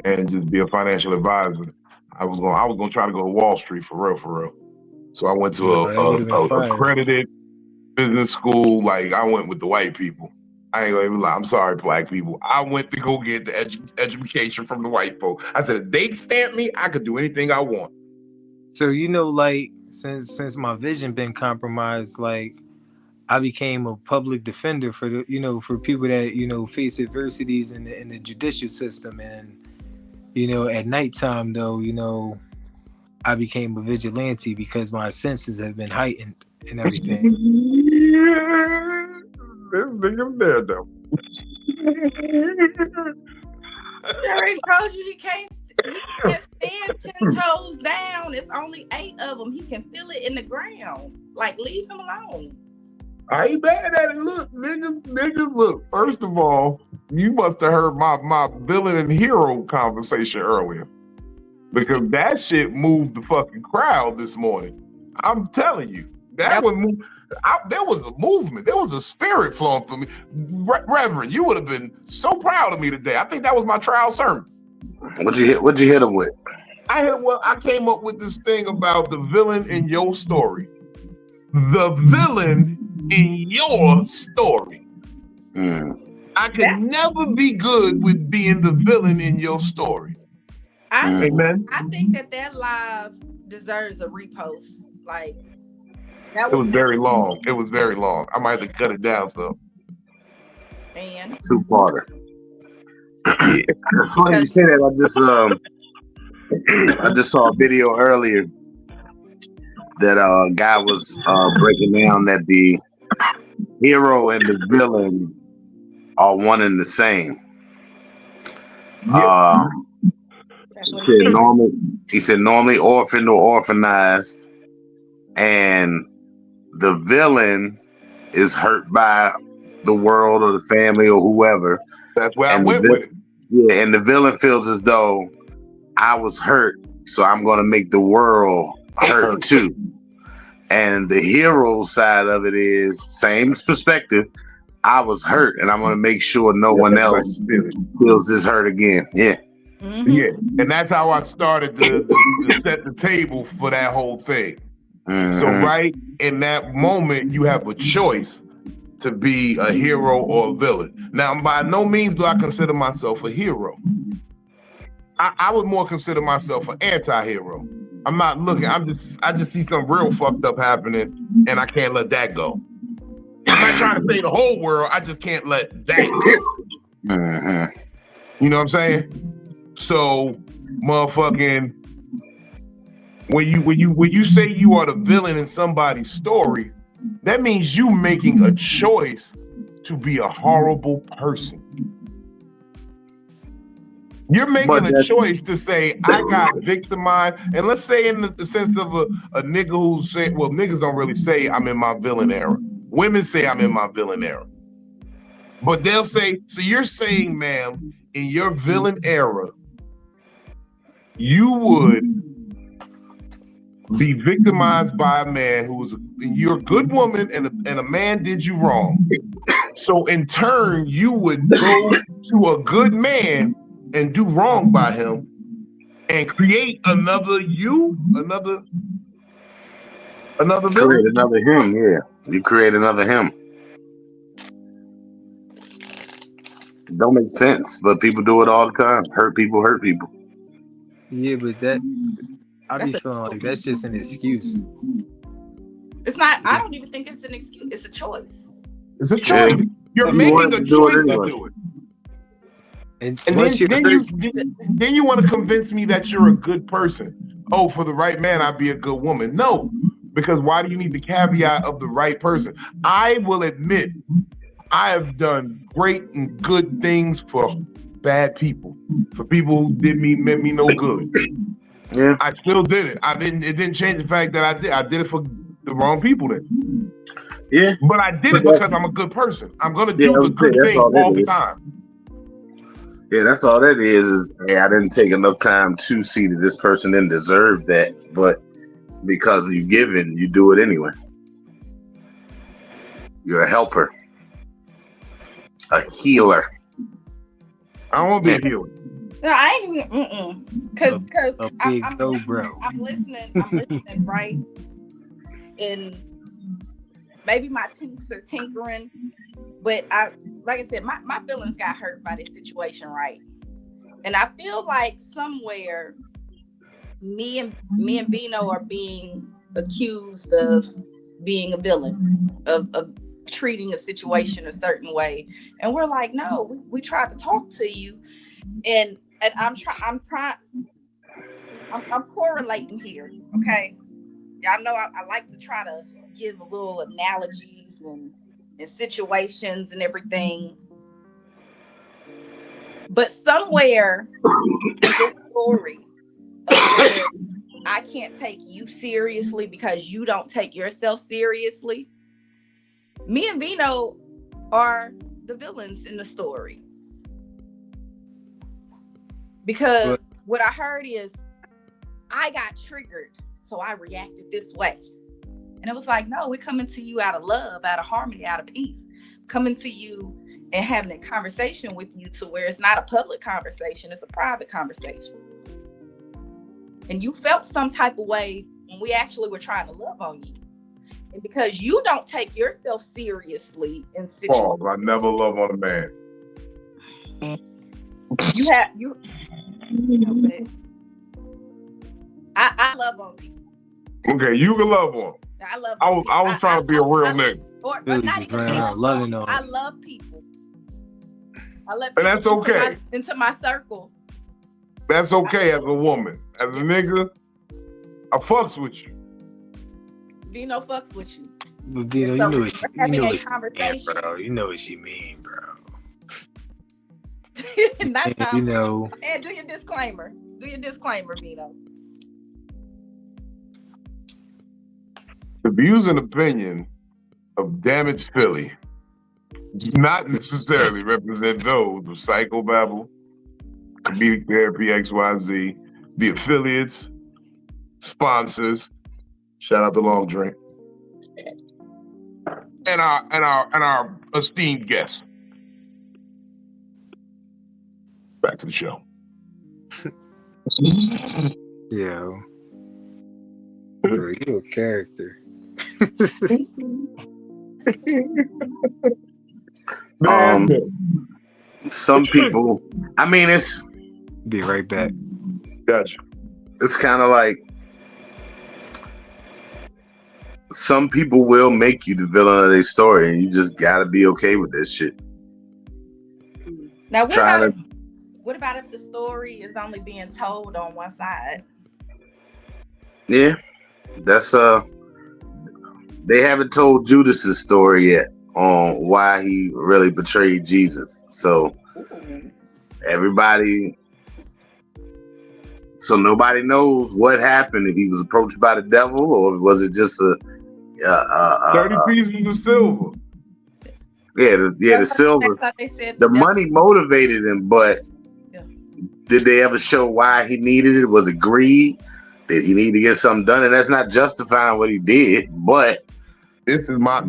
and just be a financial advisor. I was gonna try to go to Wall Street for real. So I went to a accredited business school. Like, I went with the white people. I ain't gonna even lie. I'm sorry, black people. I went to go get the education from the white folk. I said, if they stamp me, I could do anything I want. So, you know, like, since my vision been compromised, like, I became a public defender for the, you know, for people that, you know, face adversities in the judicial system. And, you know, at nighttime though, you know, I became a vigilante because my senses have been heightened and everything. This nigga's there though. I already told you he can't stand 10 toes down. It's only 8 of them. He can feel it in the ground. Like, leave him alone. I ain't mad at it. Look, niggas, look. First of all, you must have heard my villain and hero conversation earlier. Because that shit moved the fucking crowd this morning. I'm telling you. That one moved. There was a movement. There was a spirit flowing through me. Reverend, you would have been so proud of me today. I think that was my trial sermon. What'd you hit him with? I came up with this thing about the villain in your story. The villain in your story. I can never be good with being the villain in your story. Amen. I think that live deserves a repost. Like, it was very long. It was very long. I might have to cut it down some. And 2-parter. It's funny you say that. I just saw a video earlier that a guy was breaking down that the hero and the villain are one and the same. He said normally orphaned or orphanized, and the villain is hurt by the world or the family or whoever. That's where I went with it. Yeah, and the villain feels as though I was hurt, so I'm going to make the world hurt too. And the hero side of it is same perspective. I was hurt, and I'm going to make sure no one else feels this hurt again. Yeah. Mm-hmm. Yeah, and that's how I started to set the table for that whole thing. Mm-hmm. So right in that moment, you have a choice to be a hero or a villain. Now, by no means do I consider myself a hero. I would more consider myself an anti-hero. I'm not looking. I just see something real fucked up happening, and I can't let that go. I'm not trying to save the whole world. I just can't let that go. Mm-hmm. You know what I'm saying? So, motherfucking, when you say you are the villain in somebody's story, that means you making a choice to be a horrible person. You're making a choice to say, I got victimized. And let's say in the sense of a nigga who's saying, well, niggas don't really say I'm in my villain era. Women say I'm in my villain era. But they'll say, so you're saying, ma'am, in your villain era, you would be victimized by a man who was you're a good woman and a man did you wrong. So in turn, you would go to a good man and do wrong by him and create another you, another. Another Create villain? another him, yeah. You create another him. Don't make sense, but people do it all the time. Hurt people, hurt people. Yeah, but that I be That's a feeling like that's just an excuse. It's not. I don't even think it's an excuse. It's a choice. It's a Yeah. choice. You're You making wanted a to do it choice to anyway. do it. And And once you then you want to convince me that you're a good person. Oh, for the right man, I'd be a good woman. No, because why do you need the caveat of the right person? I will admit, I have done great and good things for bad people, for people who meant me no good. Yeah. I still did it. It didn't change the fact that I did it for the wrong people then. Yeah. But I did it because I'm a good person. I'm gonna do the good that's things all all that the is. time. Yeah, that's all that is hey, I didn't take enough time to see that this person didn't deserve that, but because you given, you do it anyway. You're a helper. A healer. I don't want to be a healer. No, I ain't even. Because a big go, bro. I'm listening, right? And maybe my tinks are tinkering, but like I said, my feelings got hurt by this situation, right? And I feel like somewhere me and Vino are being accused of being a villain, of treating a situation a certain way. And we're like, no, we tried to talk to you. And I'm correlating here, okay? Y'all know I like to try to give a little analogies and situations and everything. But somewhere in this story of where I can't take you seriously because you don't take yourself seriously, me and Vino are the villains in the story. Because what I heard is I got triggered, so I reacted this way. And it was like, no, we're coming to you out of love, out of harmony, out of peace. Coming to you and having a conversation with you to where it's not a public conversation, it's a private conversation. And you felt some type of way when we actually were trying to love on you. And because you don't take yourself seriously in situations. I never love on a man. I love on people. Okay, you can love on. I love. I was trying to be a real nigga. Or not even loving on. I love people. I let And that's okay. Into my circle. That's okay as a woman. As a nigga, I fucks with you. Vino fucks with you. But Vino, you know what she mean, bro. You know what she mean, bro. You know. And do your disclaimer. Vino. The views and opinion of DamnItPhilly do not necessarily represent those of Psycho-Babble, Comedic Therapy XYZ, the affiliates, sponsors. Shout out to Long Drink, and our esteemed guests. Back to the show. Yo, bro, you a character. Some people, I mean, it's be right back. Gotcha. It's kind of like some people will make you the villain of their story, and you just gotta be okay with this shit. Now, what about if the story is only being told on one side? Yeah, that's they haven't told Judas's story yet on why he really betrayed Jesus. So nobody knows what happened, if he was approached by the devil or was it just 30 pieces of silver. The silver. The money motivated him, but did they ever show why he needed it? Was it greed? Did he need to get something done? And that's not justifying what he did, but this is my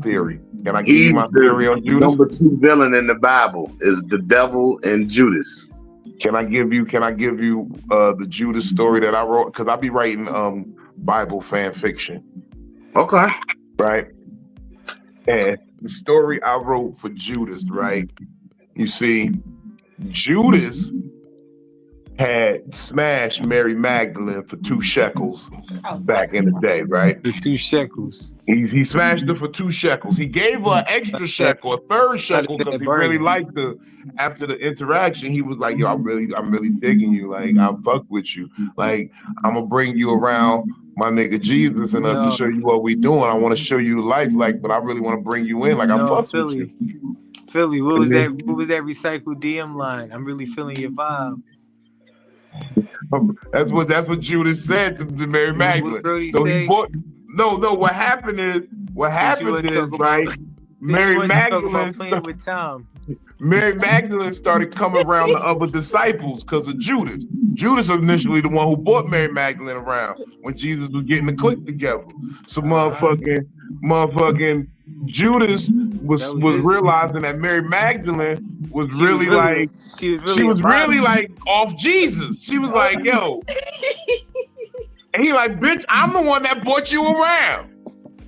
theory. Can I give you my theory on Judas? Number 2 villain in the Bible is the devil and Judas. Can I give you the Judas story that I wrote? Because I be writing Bible fan fiction. Okay. right? And the story I wrote for Judas, right? You see, Judas had smashed Mary Magdalene for 2 shekels back in the day, right? The 2 shekels. He smashed her for 2 shekels. He gave her an extra shekel, a third shekel, because he really liked her. After the interaction, he was like, "Yo, I'm really digging you. Like, I'm fuck with you. Like, I'm gonna bring you around my nigga Jesus and us to show you what we doing. I want to show you life, like, but I really want to bring you in. Like, I fucks with you." Philly, what was that? What was that recycled DM line? I'm really feeling your vibe. That's what Judas said to Mary Magdalene. So he bought. No. What happened is right. Mary Magdalene started coming around the other disciples because of Judas. Judas was initially the one who brought Mary Magdalene around when Jesus was getting the clique together. So motherfucking Judas was realizing that Mary Magdalene was really like off Jesus. She was like, yo. And he like, bitch, I'm the one that brought you around.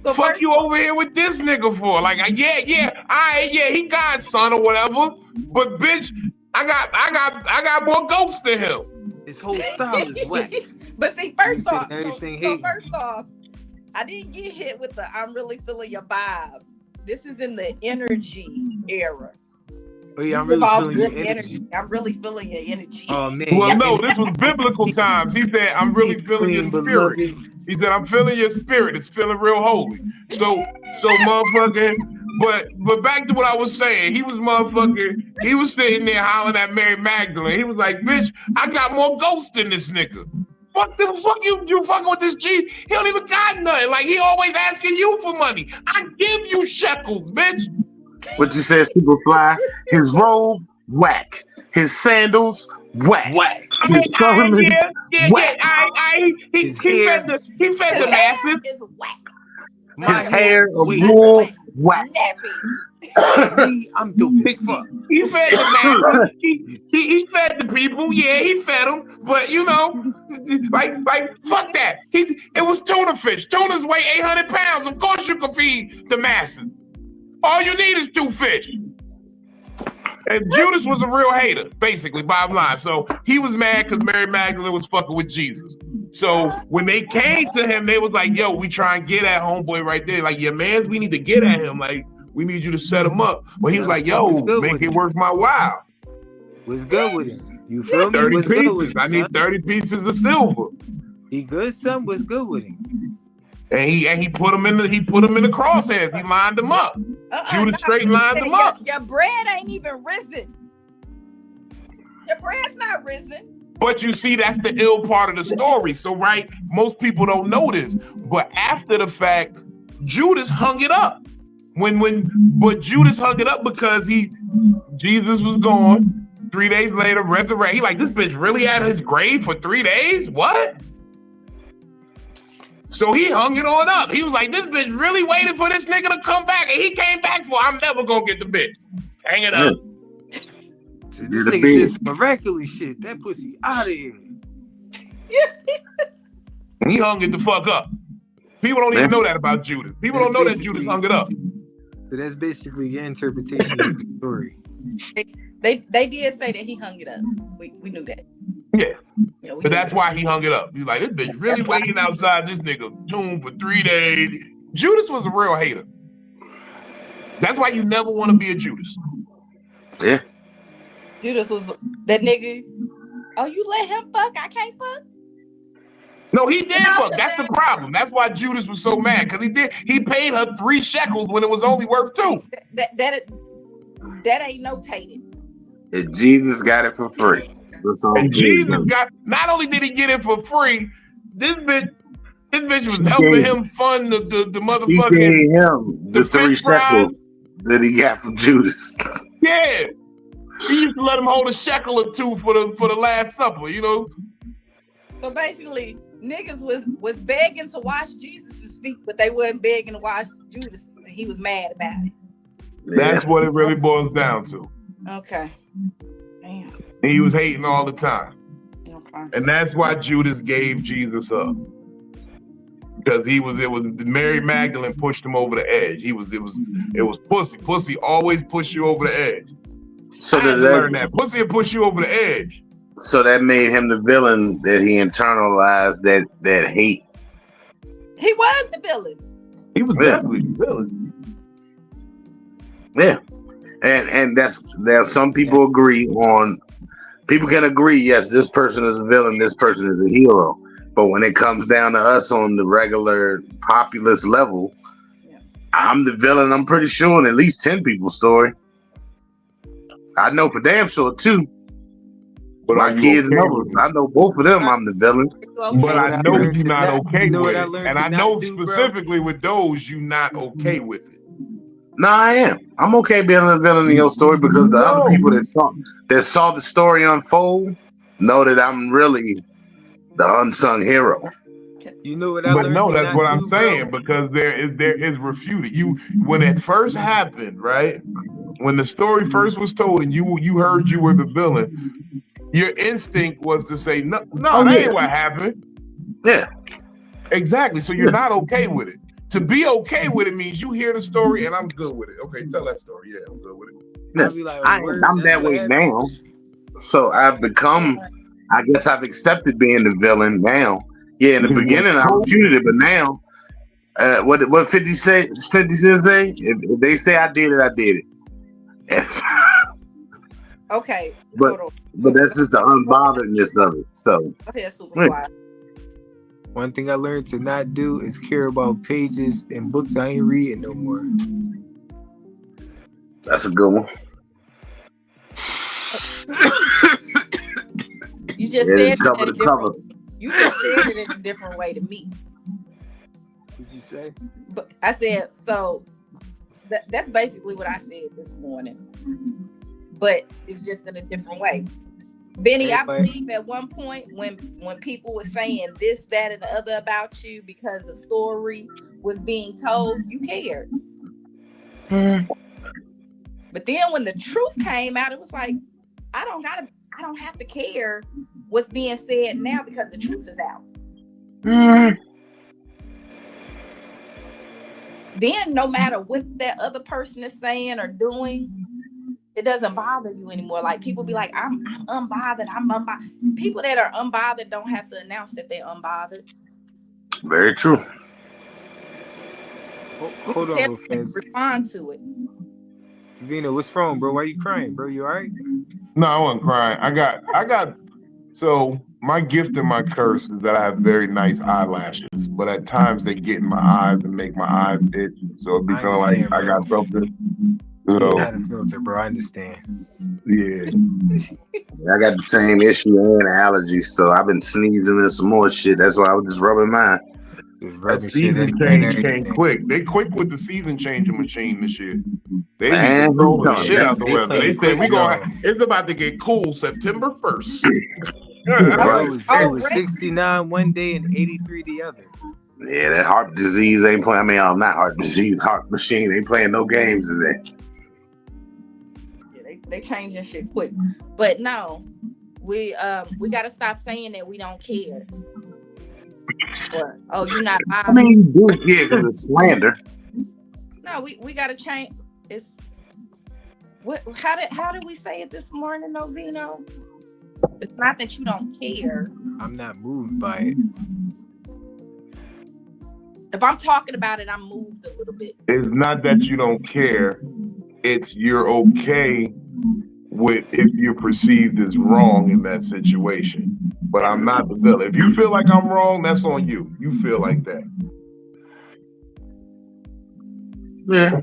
So fuck you over here with this nigga for. Like, he God's son or whatever. But bitch, I got more ghosts than him. His whole style is whack. But see, first off, I didn't get hit with the "I'm really feeling your vibe." This is in the energy era. Oh yeah, I'm really feeling your energy. I'm really feeling your energy. Oh man. Well, no, this was biblical times. He said, "I'm really feeling your spirit." He said, "I'm feeling your spirit. It's feeling real holy." So motherfucking. But back to what I was saying, he was sitting there hollering at Mary Magdalene. He was like, bitch, I got more ghosts than this nigga. Fuck you fucking with this G. He don't even got nothing. Like, he always asking you for money. I give you shekels, bitch. What you said, Superfly? His robe, whack. His sandals, whack. Whack. He fed the masses. His hair, a wool, whack. I'm dope as fuck. He fed the masses. He fed the people. Yeah, he fed them. But you know, like fuck that. It was tuna fish. Tunas weigh 800 pounds. Of course you can feed the masses. All you need is 2 fish. And Judas was a real hater, basically, bottom line. So he was mad because Mary Magdalene was fucking with Jesus. So when they came to him, they was like, yo, we try and get at homeboy right there. Like, yeah, man, we need to get at him. Like, we need you to set him up. But he was like, yo, make it worth my while. What's good with him? You feel me? 30 pieces. I need 30 pieces of silver. He good, son? What's good with him? And he put him in the crosshairs. He lined him up. Judas straight lined him up. Your bread ain't even risen. Your bread's not risen. But you see, that's the ill part of the story. So, right, most people don't know this. But after the fact, Judas hung it up. But Judas hung it up because Jesus was gone. 3 days later, resurrected. He like, this bitch really at his grave for 3 days? What? So he hung it on up. He was like, this bitch really waited for this nigga to come back. And he came back for, I'm never gonna get the bitch. Hang it up. So this nigga did some miraculous shit. That pussy out of here. He hung it the fuck up. People don't even know that about Judas. People don't know that Judas hung it up. So that's basically your interpretation of the story. They did say that he hung it up. We knew that. Yeah. But that's why he hung it up. He's like, this bitch really waiting outside this nigga tomb for 3 days. Judas was a real hater. That's why you never want to be a Judas. Yeah. Judas was that nigga. Oh, you let him fuck? I can't fuck? No, he did fuck. That's the problem. That's why Judas was so mad. Because he paid her 3 shekels when it was only worth 2. That ain't notated. And Jesus got it for free. And Jesus not only did he get it for free, this bitch was helping him fund the motherfucking. He gave him the 3 shekels that he got from Judas. Yeah, she used to let him hold a shekel or 2 for the Last Supper, you know. So basically, niggas was begging to wash Jesus' feet, but they wasn't begging to wash Judas, and he was mad about it. That's what it really boils down to. Okay. Damn. And he was hating all the time. Okay. And that's why Judas gave Jesus up. because it was Mary Magdalene pushed him over the edge. It was pussy. Pussy always push you over the edge. So I had does to that learn that. Pussy will push you over the edge. so that made him the villain that he internalized that hate. He was the villain. He was Yeah. definitely the villain. Yeah. And there's some people agree on people can agree, yes, this person is a villain, this person is a hero. But when it comes down to us on the regular populist level, I'm the villain, I'm pretty sure, in at least 10 people's story. I know for damn sure too. But My are you kids okay know with us. it? I know both of them I'm the villain. But I know you're not okay with it. And I know do, specifically with those, you're not okay with it. No, I am. I'm okay being a villain in your story because the other people that saw the story unfold know that I'm really the unsung hero. You know what I But learned no, to that's not what do, I'm saying, because there is refuted. When it first happened, right? When the story first was told and you heard you were the villain, your instinct was to say, no, that ain't what happened. Yeah. Exactly. So you're not okay with it. To be okay with it means you hear the story and I'm good with it. Okay, tell that story. Yeah, I'm good with it. Yeah. I'll be like, I'm that way now. So I've become, I guess I've accepted being the villain now. Yeah, in the beginning I refuted it, but now, what 50 Cent say? If they say I did it, I did it. Okay. But that's just the unbotheredness of it. So one thing I learned to not do is care about pages and books I ain't reading no more. That's a good one. You just said it in a different. You just said it in a different way to me. What did you say? But I said so. That's basically what I said this morning, but it's just in a different way. Benny, I believe at one point when people were saying this, that, and the other about you because the story was being told, you cared. But then when the truth came out, it was like, I don't have to care what's being said now because the truth is out. Then no matter what that other person is saying or doing, it doesn't bother you anymore. Like people be like, I'm unbothered. I'm unbothered. People that are unbothered don't have to announce that they're unbothered. Very true. Hold on, fans. Respond to it. Vino, what's wrong, bro? Why you crying, bro? You all right? No, I wasn't crying. I got. So my gift and my curse is that I have very nice eyelashes, but at times they get in my eyes and make my eyes itch. So it be feeling like I got something. So, you had a filter, bro. I understand. Yeah. I got the same issue and allergies, so I've been sneezing and some more shit. That's why I was just rubbing mine. That season change came quick. They quick with the season changing machine this year. They be throwing the shit out the weather. They said it's about to get cool September 1st. It was 69 one day and 83 the other. Yeah, that heart disease ain't playing. I mean, not heart disease, heart machine ain't playing no games today. Yeah, they changing shit quick. But no, we got to stop saying that we don't care. Or, you're not. I mean, you do care because it's slander. No, we got to change. It's what? How did we say it this morning, Vino? It's not that you don't care. I'm not moved by it. If I'm talking about it, I'm moved a little bit. It's not that you don't care. It's you're okay with if you're perceived as wrong in that situation. But I'm not the villain. If you feel like I'm wrong, that's on you. You feel like that. Yeah.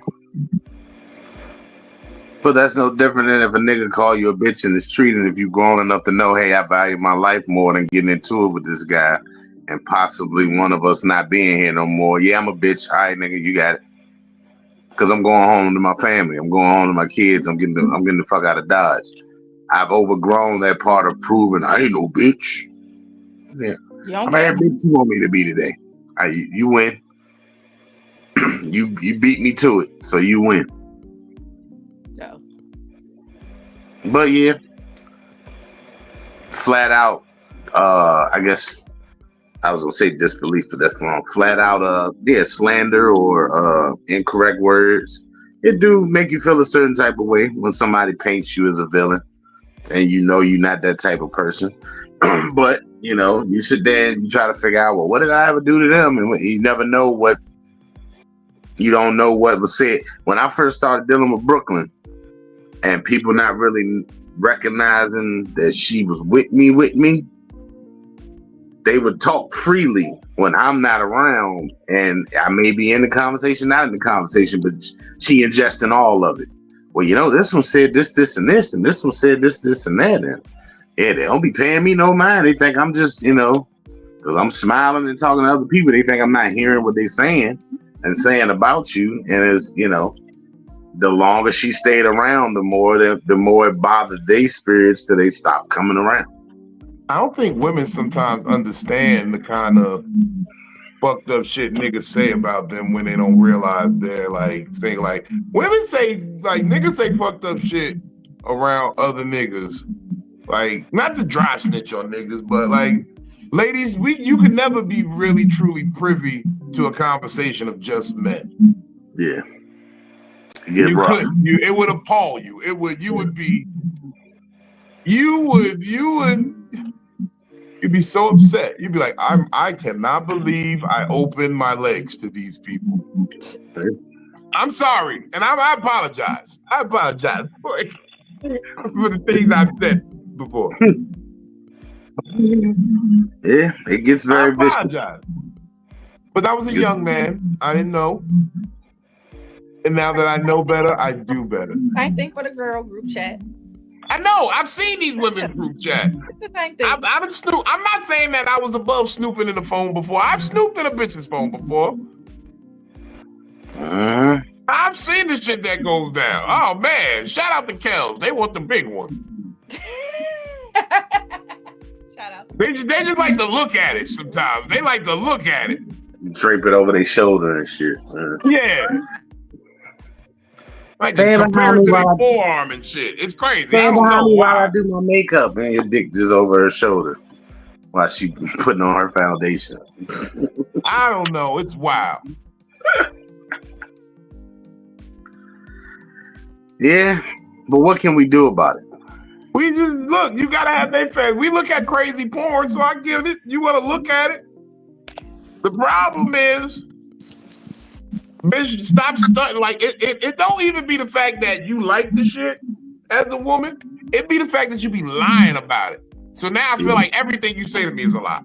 But that's no different than if a nigga call you a bitch in the street, and if you grown enough to know, hey, I value my life more than getting into it with this guy, and possibly one of us not being here no more. Yeah, I'm a bitch. All right, nigga, you got it. Because I'm going home to my family. I'm going home to my kids. I'm getting the fuck out of Dodge. I've overgrown that part of proving I ain't no bitch. Yeah. I'm every bitch you want me to be today. You win. you beat me to it, so you win. No. But yeah, flat out, I guess I was gonna say disbelief, but that's wrong. Flat out, slander or incorrect words. It do make you feel a certain type of way when somebody paints you as a villain, and you know you're not that type of person. But you know, you sit there and you try to figure out, well, what did I ever do to them? And you never know what. You don't know what was said. When I first started dealing with Brooklyn, and people not really recognizing that she was with me. They would talk freely when I'm not around, and I may be in the conversation, not in the conversation, but she ingesting all of it. Well, you know, this one said this, and this, and this one said this, and that. And yeah, they don't be paying me no mind. They think I'm just, you know, because I'm smiling and talking to other people, they think I'm not hearing what they're saying and saying about you. And it's, you know, the longer she stayed around, the more it bothered their spirits till they stopped coming around. I don't think women sometimes understand the kind of fucked up shit niggas say about them when they don't realize they're like saying like women say like niggas say fucked up shit around other niggas. Like not to dry snitch on niggas, but like ladies, you could never be really truly privy to a conversation of just men. Yeah. It would appall you. You'd be so upset. You'd be like, I cannot believe I opened my legs to these people. I'm sorry. And I apologize. I apologize for the things I've said before. Yeah, it gets very vicious. But I was a young man. I didn't know. And now that I know better, I do better. Same thing for the girl group chat. I know. I've seen these women's group chat. It's the same thing. I'm not saying that I was above snooping in the phone before. I've snooped in a bitch's phone before. I've seen the shit that goes down. Oh, man. Shout out to Kels. They want the big one. Shout out. They just like to look at it sometimes. They like to look at it. Drape it over their shoulder and shit. Yeah. Like to compare it to their forearm and shit. It's crazy. Stand behind me while I do my makeup, and your dick just over her shoulder while she putting on her foundation. I don't know. It's wild. Yeah, but what can we do about it? We just look. You gotta have their face. We look at crazy porn, so I give it. You want to look at it? The problem is, bitch, stop stunting. Like it don't even be the fact that you like the shit as a woman. It be the fact that you be lying about it. So now I feel like everything you say to me is a lie.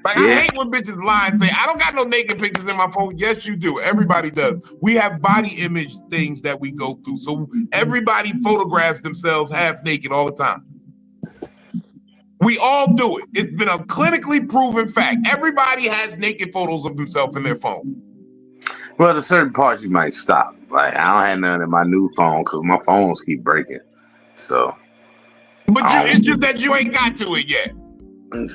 Like I hate when bitches lie and say, I don't got no naked pictures in my phone. Yes, you do. Everybody does. We have body image things that we go through. So everybody photographs themselves half naked all the time. We all do it. It's been a clinically proven fact. Everybody has naked photos of themselves in their phone. Well, the certain parts you might stop. Like I don't have none in my new phone because my phones keep breaking. So, but it's just that you ain't got to it yet. And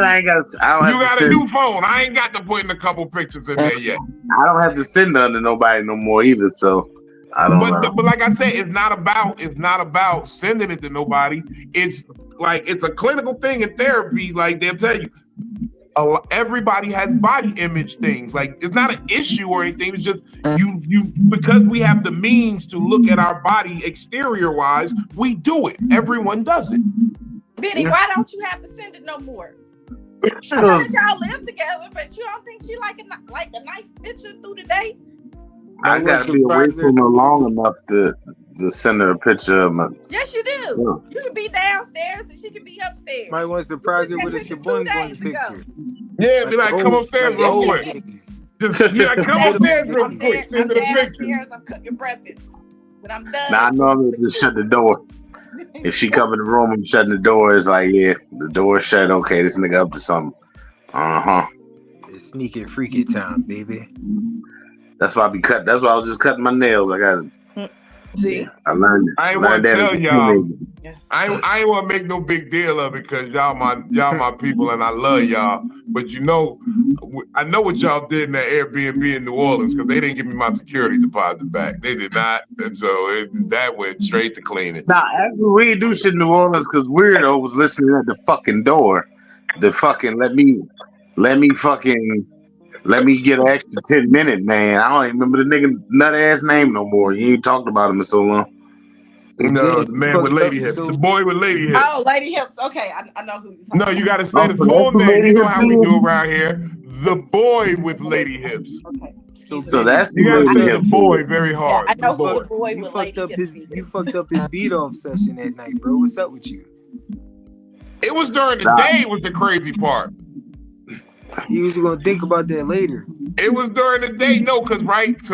I ain't got. You got a new phone. I ain't got to put in a couple pictures in there yet. I don't have to send none to nobody no more either. So. But like I said, it's not about sending it to nobody. It's like it's a clinical thing in therapy. Like they'll tell you, everybody has body image things. Like it's not an issue or anything. It's just you because we have the means to look at our body exterior wise. We do it. Everyone does it. Vinny, why don't you have to send it no more? I know that y'all live together, but you don't think she like a nice picture through the day? I gotta be away from her long enough to send her a picture of my. Yes, you do. Sure. You can be downstairs and she can be upstairs. Might want to surprise her with a shaboing picture. Yeah, be like, come upstairs real quick. Come upstairs real quick. Send her a picture. I'm cooking breakfast. When I'm done. Nah, I normally just shut the door. If she come in the room and shutting the door, it's like, yeah, the door shut. Okay, this nigga up to something. It's sneaky freaky time, baby. That's why I was just cutting my nails. I got See, I learned I ain't learned want to that as tell a y'all. teenager. I ain't want to make no big deal of it because y'all my people and I love y'all. But you know, I know what y'all did in that Airbnb in New Orleans because they didn't give me my security deposit back. They did not, and so that went straight to cleaning. Now, after we do shit in New Orleans, because Weirdo was listening at the fucking door. The fucking let me get an extra 10 minutes, man. I don't even remember the nigga nut ass name no more. You ain't talked about him in so long. No, the man with lady hips, the boy with lady hips. Oh, lady hips. Okay, I know who you're talking No, you got to say the so full that's the name. lady You know hips how we too? do around here. The boy with lady hips. Okay. So that's the You got to lady say the hips. boy very Yeah, hard. I know The who the boy. boy You with fucked lady up hips his is. you fucked up his beat off session that night, bro. What's up with you? It was during the day was the crazy part. You was gonna think about that later. It was during the day, no, because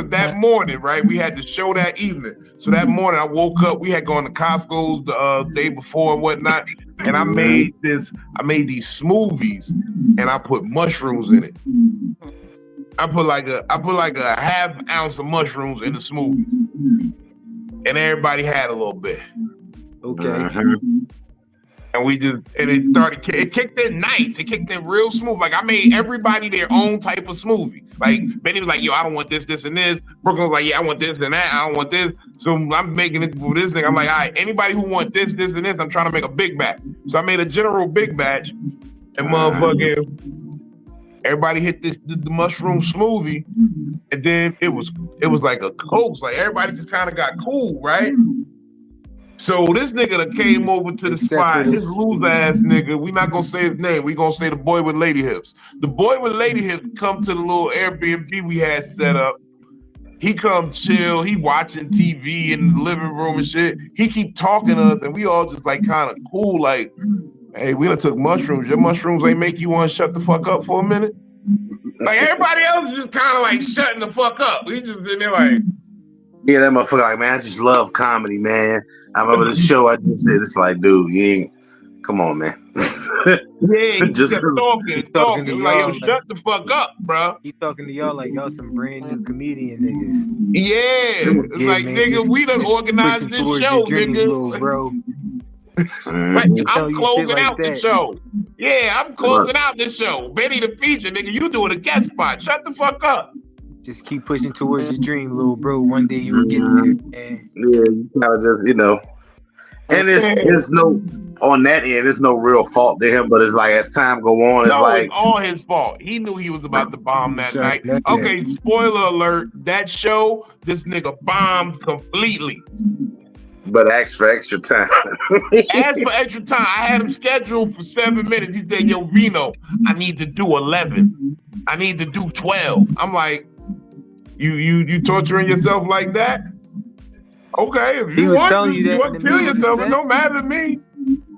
that morning, right, we had the show that evening. So that morning I woke up, we had gone to Costco's the day before and whatnot, and I made these smoothies and I put mushrooms in it. I put like a half ounce of mushrooms in the smoothie. And everybody had a little bit. Okay. And it kicked in nice. It kicked in real smooth. Like I made everybody their own type of smoothie. Like Benny was like, yo, I don't want this, this, and this. Brooklyn was like, yeah, I want this and that. I don't want this. So I'm making it for this thing. I'm like, all right, anybody who want this, this, and this, I'm trying to make a big batch. So I made a general big batch and motherfucking everybody hit the mushroom smoothie. And then it was like a coax. Like everybody just kind of got cool, right? So this nigga that came over to the spot, his loser ass nigga, we not gonna say his name, we gonna say the boy with lady hips. The boy with lady hips come to the little Airbnb we had set up. He come chill, he watching TV in the living room and shit. He keep talking to us and we all just like kind of cool, like, hey, we done took mushrooms. Your mushrooms ain't make you want to shut the fuck up for a minute? Like everybody else just kind of like shutting the fuck up. We just in there like, yeah, that motherfucker like, man, I just love comedy, man. I remember the show I just said, it's like, dude, you ain't, come on, man. yeah, he just kept talking. To Like, yo, y'all, shut the fuck up, bro. He talking to y'all like y'all some brand new comedian niggas. Yeah, it's Yeah, like, man, nigga, we done organized this show, nigga. Little bro. Like, I'm closing like out the show. Yeah, I'm closing out the show. Benny the feature, nigga, you doing a guest spot. Shut the fuck up. Just keep pushing towards your dream, little bro. One day you will get there, man. Yeah, you kind of just, and it's no, on that end, there's no real fault to him, but it's like as time go on, it's like, it's all his fault. He knew he was about to bomb that night. Okay, spoiler alert, that show, this nigga bombed completely. But ask for extra time. Ask for extra time. I had him scheduled for 7 minutes. He said, yo, Vino, I need to do 11. I need to do 12. I'm like, you torturing yourself like that? Okay, if you want to kill yourself, it don't matter to me.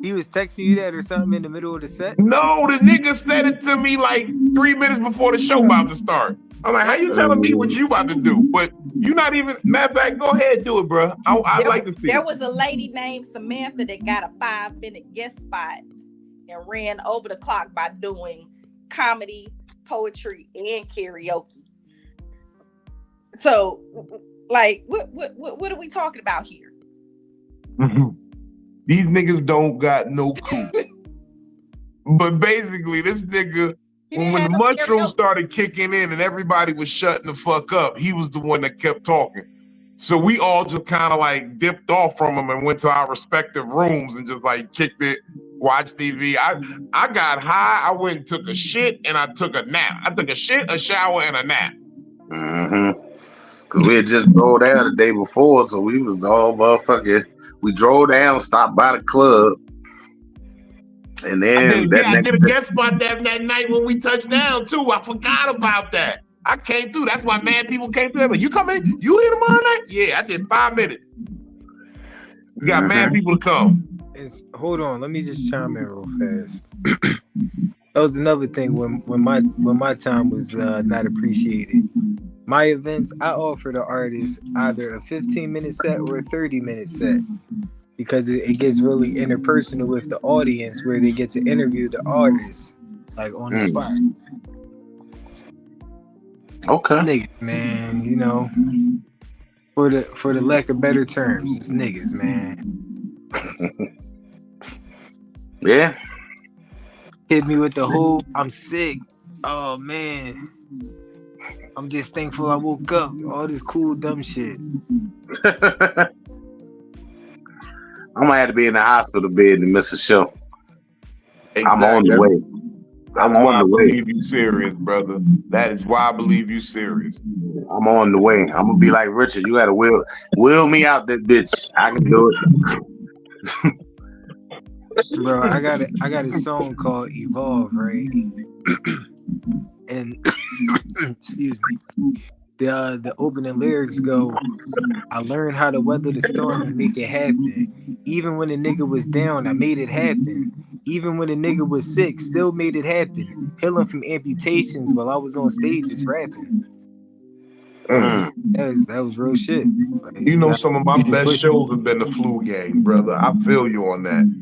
He was texting you that or something in the middle of the set? No, the nigga said it to me like 3 minutes before the show about to start. I'm like, how you telling me what you about to do? But you not even, matter of fact, go ahead, do it, bro. I'd like to see There was a lady named Samantha that got a 5-minute guest spot and ran over the clock by doing comedy, poetry, and karaoke. So, like, what are we talking about here? These niggas don't got no clue. But basically, this nigga, when the mushrooms started kicking in and everybody was shutting the fuck up, he was the one that kept talking. So we all just kind of like dipped off from him and went to our respective rooms and just like kicked it, watched TV. I got high, I went and took a shit and I took a nap. I took a shit, a shower, and a nap. Because we had just drove down the day before, so we was all motherfucking. We drove down, stopped by the club, and then I did a guest spot that night when we touched down too. I forgot about that. I came through. That's why mad people came through. Like, you coming? You here tomorrow night? Yeah, I did 5 minutes. We got mad people to come. Hold on, let me just chime in real fast. That was another thing when my time was not appreciated. My events, I offer the artist either a 15-minute set or a 30-minute set because it gets really interpersonal with the audience where they get to interview the artist like on the spot. Okay. Niggas, man, For the lack of better terms, it's niggas, man. Yeah. Hit me with the whole I'm sick. Oh man. I'm just thankful I woke up. All this cool dumb shit. I might have to be in the hospital bed to miss a show. I'm on the way. I'm That's why on I the way. believe you serious, brother. That is why I believe you serious. I'm on the way. I'm gonna be like Richard. You gotta wheel me out that bitch. I can do it. Bro, I got a song called Evolve, right? And excuse me. The opening lyrics go, I learned how to weather the storm and make it happen. Even when a nigga was down, I made it happen. Even when a nigga was sick, still made it happen. Healing from amputations while I was on stages rapping. That was real shit. Like, You know, some of my best shows have been the flu game, brother. I feel you on that.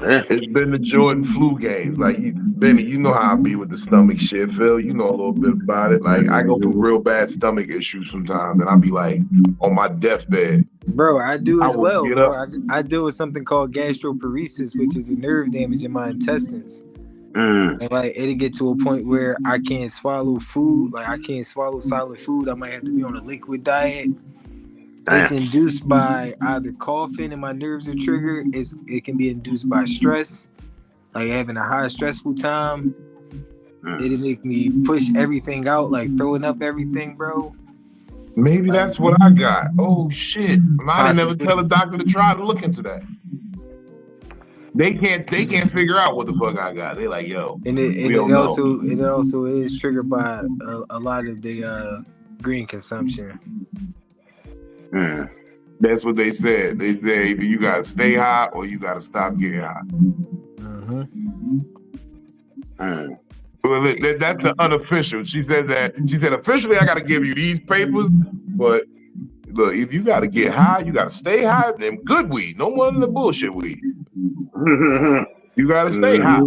Yeah. It's been the Jordan flu games. Like, Benny, you know how I be with the stomach shit, Phil. You know a little bit about it. Like, I go through real bad stomach issues sometimes, and I'll be like on my deathbed. Bro, I do as well, get bro. up. I deal with something called gastroparesis, which is a nerve damage in my intestines. Mm. And like it'll get to a point where I can't swallow food. Like I can't swallow solid food. I might have to be on a liquid diet. It's Damn. induced by either coughing and my nerves are triggered. It can be induced by stress, like having a high stressful time. It'll make me push everything out, like throwing up everything, bro. Maybe that's what I got. Oh shit! I didn't never Possibly. tell a doctor to try to look into that. They can't figure out what the fuck I got. They like, yo, And it also is triggered by a lot of the green consumption. Mm. That's what they said. They said either you gotta stay high or you gotta stop getting high. Mm-hmm. Mm. Well, that's the unofficial. She said officially I gotta give you these papers, but look, if you gotta get high, you gotta stay high. Then good weed, no more than the bullshit weed. You gotta stay high.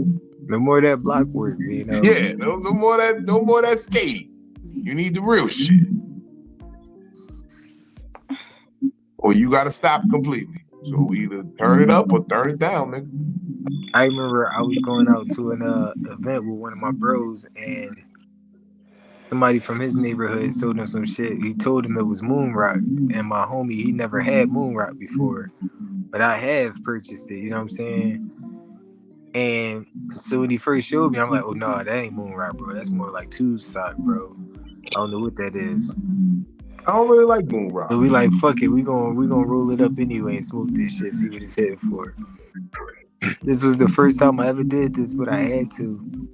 No more of that block work, you know. Yeah, no more of that skating. You need the real shit. Or you gotta stop completely. So we either turn it up or turn it down, nigga. I remember I was going out to an event with one of my bros, and somebody from his neighborhood told him some shit. He told him it was moon rock, and my homie, he never had moon rock before, but I have purchased it. You know what I'm saying? And so when he first showed me, I'm like, oh no, that ain't moon rock, bro. That's more like tube sock, bro. I don't know what that is. I don't really like moon rock. So we like, fuck it, we gonna roll it up anyway and smoke this shit, see what it's headed for. This was the first time I ever did this, but I had to.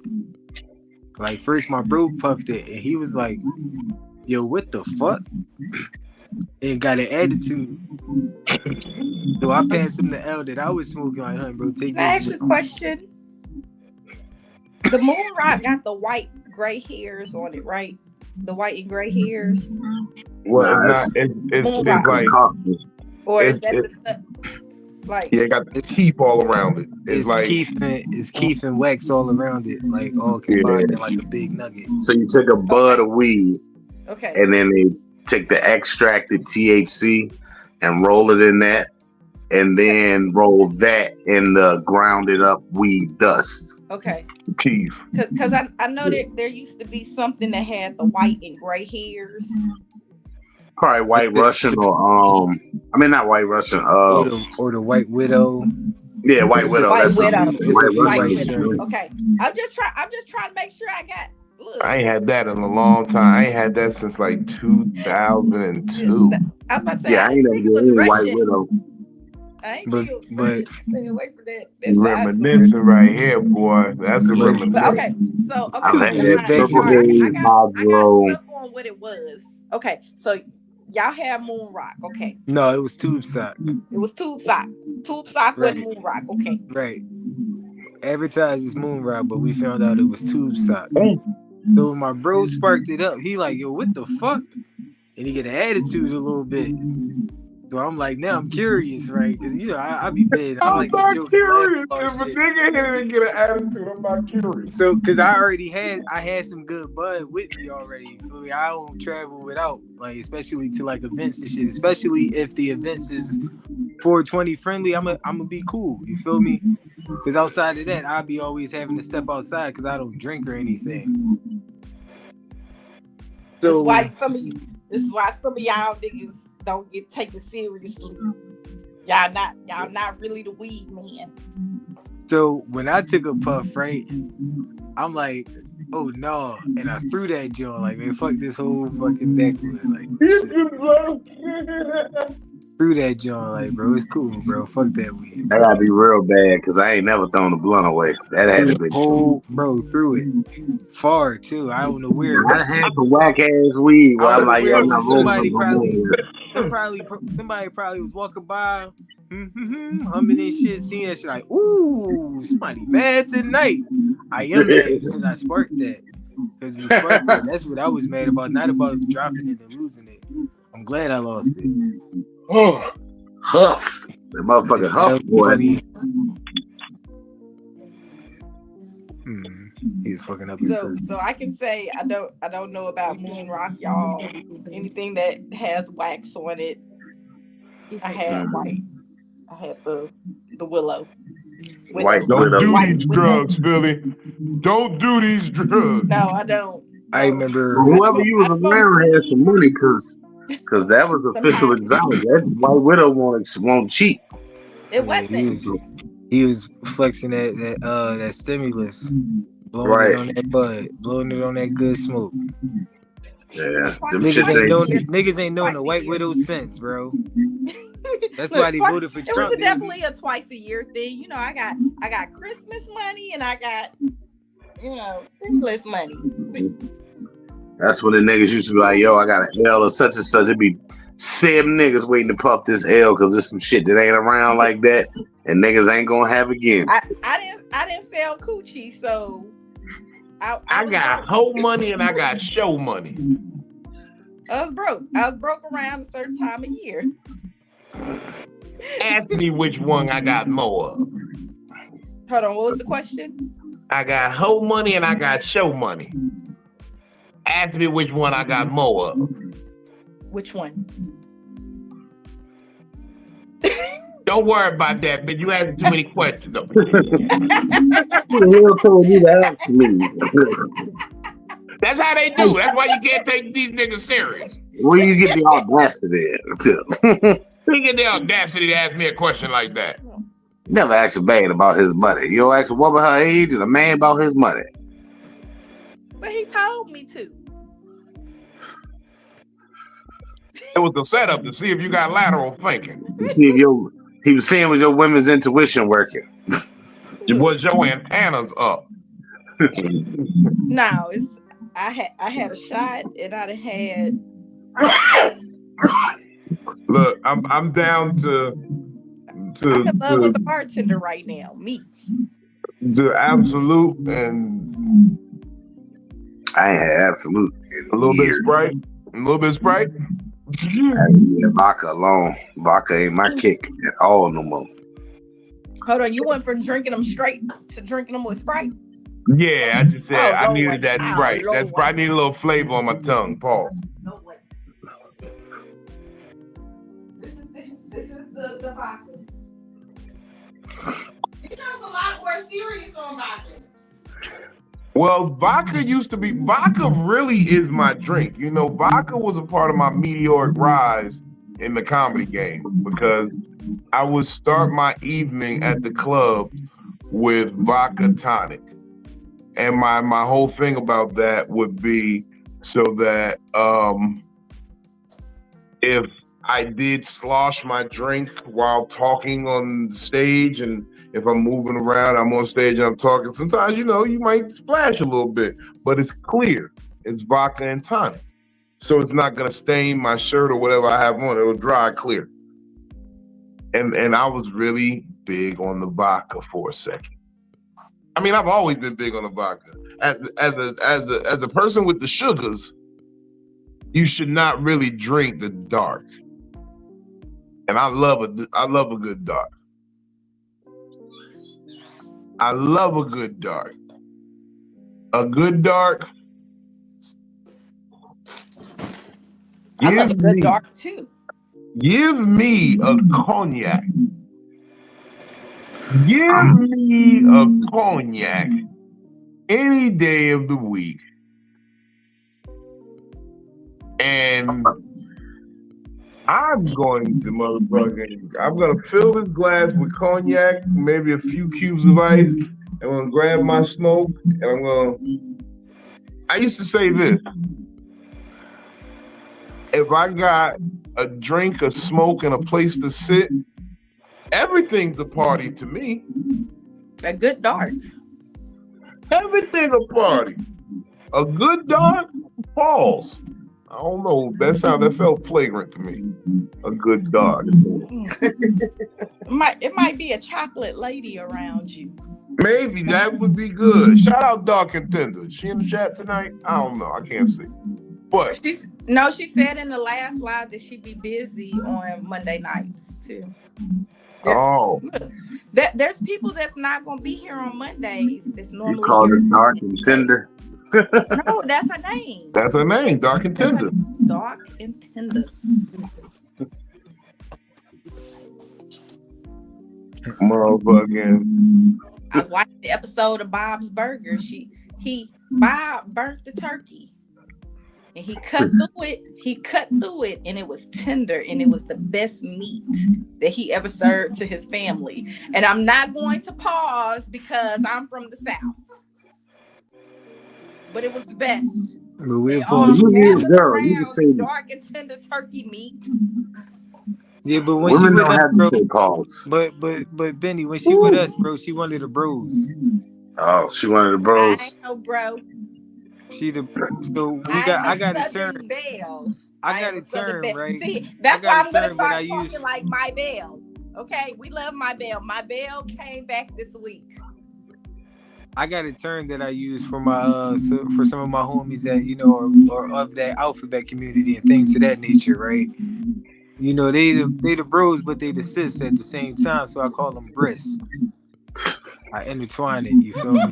Like, first my bro puffed it, and he was like, yo, what the fuck? And got an attitude. So I passed him the L that I was smoking, like, bro, take Can I this. ask a question? The moon rock got the white gray hairs on it, right? The white and gray hairs. Well, Nah, it's like, Or is It- that it- the stuff? Like, yeah, it got the teeth all around it. It's like, It's keef and wax all around it, like all combined in like a big nugget. So you take a bud of weed, okay. and then they take the extracted THC and roll it in that, and then roll that in the grounded up weed dust. Okay. teeth. Because I know that there used to be something that had the white and gray hairs. Probably White Russian or I mean not White Russian. Or the White Widow. Yeah, White Widow. White That's Widow. White White Russian. Widow. Okay. I'm just trying to make sure I got. Look. I ain't had that in a long time. I ain't had that since like 2002. I was about to say, Yeah, I ain't never think it was did any White Russian. Widow. I ain't But- think it was but- Russian. Stay away from that. That's Reminiscing right here, boy. That's a But- reminiscence. But okay, so I've had okay, that Purple all right, Haze, I got Hydro. stuck on what it was. Okay, so y'all have moon rock. Okay, No, it was tube sock. it was tube sock. Tube sock Right. wasn't moon rock. Okay, Right. Advertised as moon rock, but we found out it was tube sock. Mm. So when my bro sparked it up, he like, yo, what the fuck? And he get an attitude a little bit. So I'm like, now I'm curious, right? Because you know, I be bad. I I'm like to not joke and laugh curious. about If a shit. nigga here didn't get an attitude, I'm not curious. So, because I had some good bud with me already. You feel me? I don't travel without, like, especially to like events and shit. Especially if the events is 420 friendly, I'm gonna be cool. You feel me? Because outside of that, I'll be always having to step outside because I don't drink or anything. This is So, why some of y'all niggas don't get taken seriously. Y'all not really the weed man. so when I took a puff, right, I'm like, oh no, and I threw that joint like, man, fuck this whole fucking backwood, like, shit. Threw that joint like, bro, it's cool, bro, fuck that weed. That gotta be real bad because I ain't never thrown a blunt away. That had to be Threw it far too. I don't know where. I had some whack ass weed where I I'm don't know like, where, yo, I'm not somebody rolling. somebody probably was walking by, humming and shit, seeing that shit like, ooh, somebody mad tonight. I am mad because I sparked that. Because we sparked that. That's what I was mad about, not about dropping it and losing it. I'm glad I lost it. Oh, Huff. That motherfucking Huff boy. Funny. He's fucking up. So I can say I don't know about Moon Rock, y'all. Anything that has wax on it, I had white. I had the Willow. White Don't Widow. do these drugs, Philly. Don't do these drugs. No, I don't. I remember Whoever you was around had some money because that was official exotic. That White Widow won't cheat. It wasn't. He was flexing that stimulus, blowing it on that bud, blowing it on that good smoke. Yeah, niggas ain't known the White Widow since, bro. That's why they voted for Trump. It was definitely a twice a year thing. You know, I got Christmas money and I got, stimulus money. That's when the niggas used to be like, yo, I got an L or such and such. It'd be 7 niggas waiting to puff this L because there's some shit that ain't around like that and niggas ain't gonna have again. I didn't sell coochie, so I got whole money and I got show money. I was broke. I was broke around a certain time of year. Ask me which one I got more of. Hold on, what was the question? I got whole money and I got show money. Ask me which one I got more of. Which one? Don't worry about that, but you asked too many questions. Who the hell told you to ask me? That's how they do. That's why you can't take these niggas serious. Where you get the audacity? Where you get the audacity to ask me a question like that? Never ask a man about his money. You don't ask a woman her age and a man about his money. But he told me to. It was the setup to see if you got lateral thinking. See if he was seeing was your women's intuition working. Was your antennas up? No, I had a shot and I'd had. Look, I'm down to I'm in love with the bartender right now. Me. To absolute and I ain't had absolute. a little bit Sprite. A little bit Sprite. Yeah, vodka alone. Vodka ain't my kick at all no more. Hold on, you went from drinking them straight to drinking them with Sprite? Yeah, I just said I Lord. needed that Sprite. That Sprite needed a little flavor on my tongue. Pause. No way. This is the vodka. You guys a lot more serious on vodka. Well, vodka really is my drink. You know, vodka was a part of my meteoric rise in the comedy game because I would start my evening at the club with vodka tonic. And my whole thing about that would be so that if I did slosh my drink while talking on stage, and if I'm moving around, I'm on stage and I'm talking, sometimes, you might splash a little bit, but it's clear. It's vodka and tonic. So it's not going to stain my shirt or whatever I have on. It'll dry clear. And I was really big on the vodka for a second. I mean, I've always been big on the vodka. As a person with the sugars, you should not really drink the dark. And I love a good dark. I love a good dark. A good dark. I love a good dark too. Give me a cognac. Give me a cognac any day of the week. And I'm going to fill this glass with cognac, maybe a few cubes of ice. I'm going to grab my smoke and I used to say this. If I got a drink, a smoke, and a place to sit, everything's a party to me. A good dark. Everything a party. A good dark, pause. I don't know. That felt flagrant to me. A good dark. It might be a chocolate lady around you. Maybe that would be good. Shout out Dark and Tender. She in the chat tonight? I don't know. I can't see. But she said in the last live that she'd be busy on Monday nights too. There's people that's not gonna be here on Mondays. That's normally you call it Dark and Tender. No, that's her name. That's her name, Dark and Tender. Dark and Tender. Motherfucking. I was watching the episode of Bob's Burger. Bob burnt the turkey. And he cut through it, and it was tender, and it was the best meat that he ever served to his family. And I'm not going to pause because I'm from the South. But it was the best. You can say dark and tender turkey meat. Yeah, but when women she don't with have us, bro, to say pause. But Benny, when she with us, bro, she one of the bros. Oh, she one of the bros. I ain't no bro. I got a term. I got a term, right? See, that's why I'm gonna start talking like my Belle. Okay, we love my Belle. My Belle came back this week. I got a term that I use for my for some of my homies that or of that alphabet community and things of that nature, right? You know, they the bros, but they the sis at the same time, so I call them bris. I intertwine it. You feel me?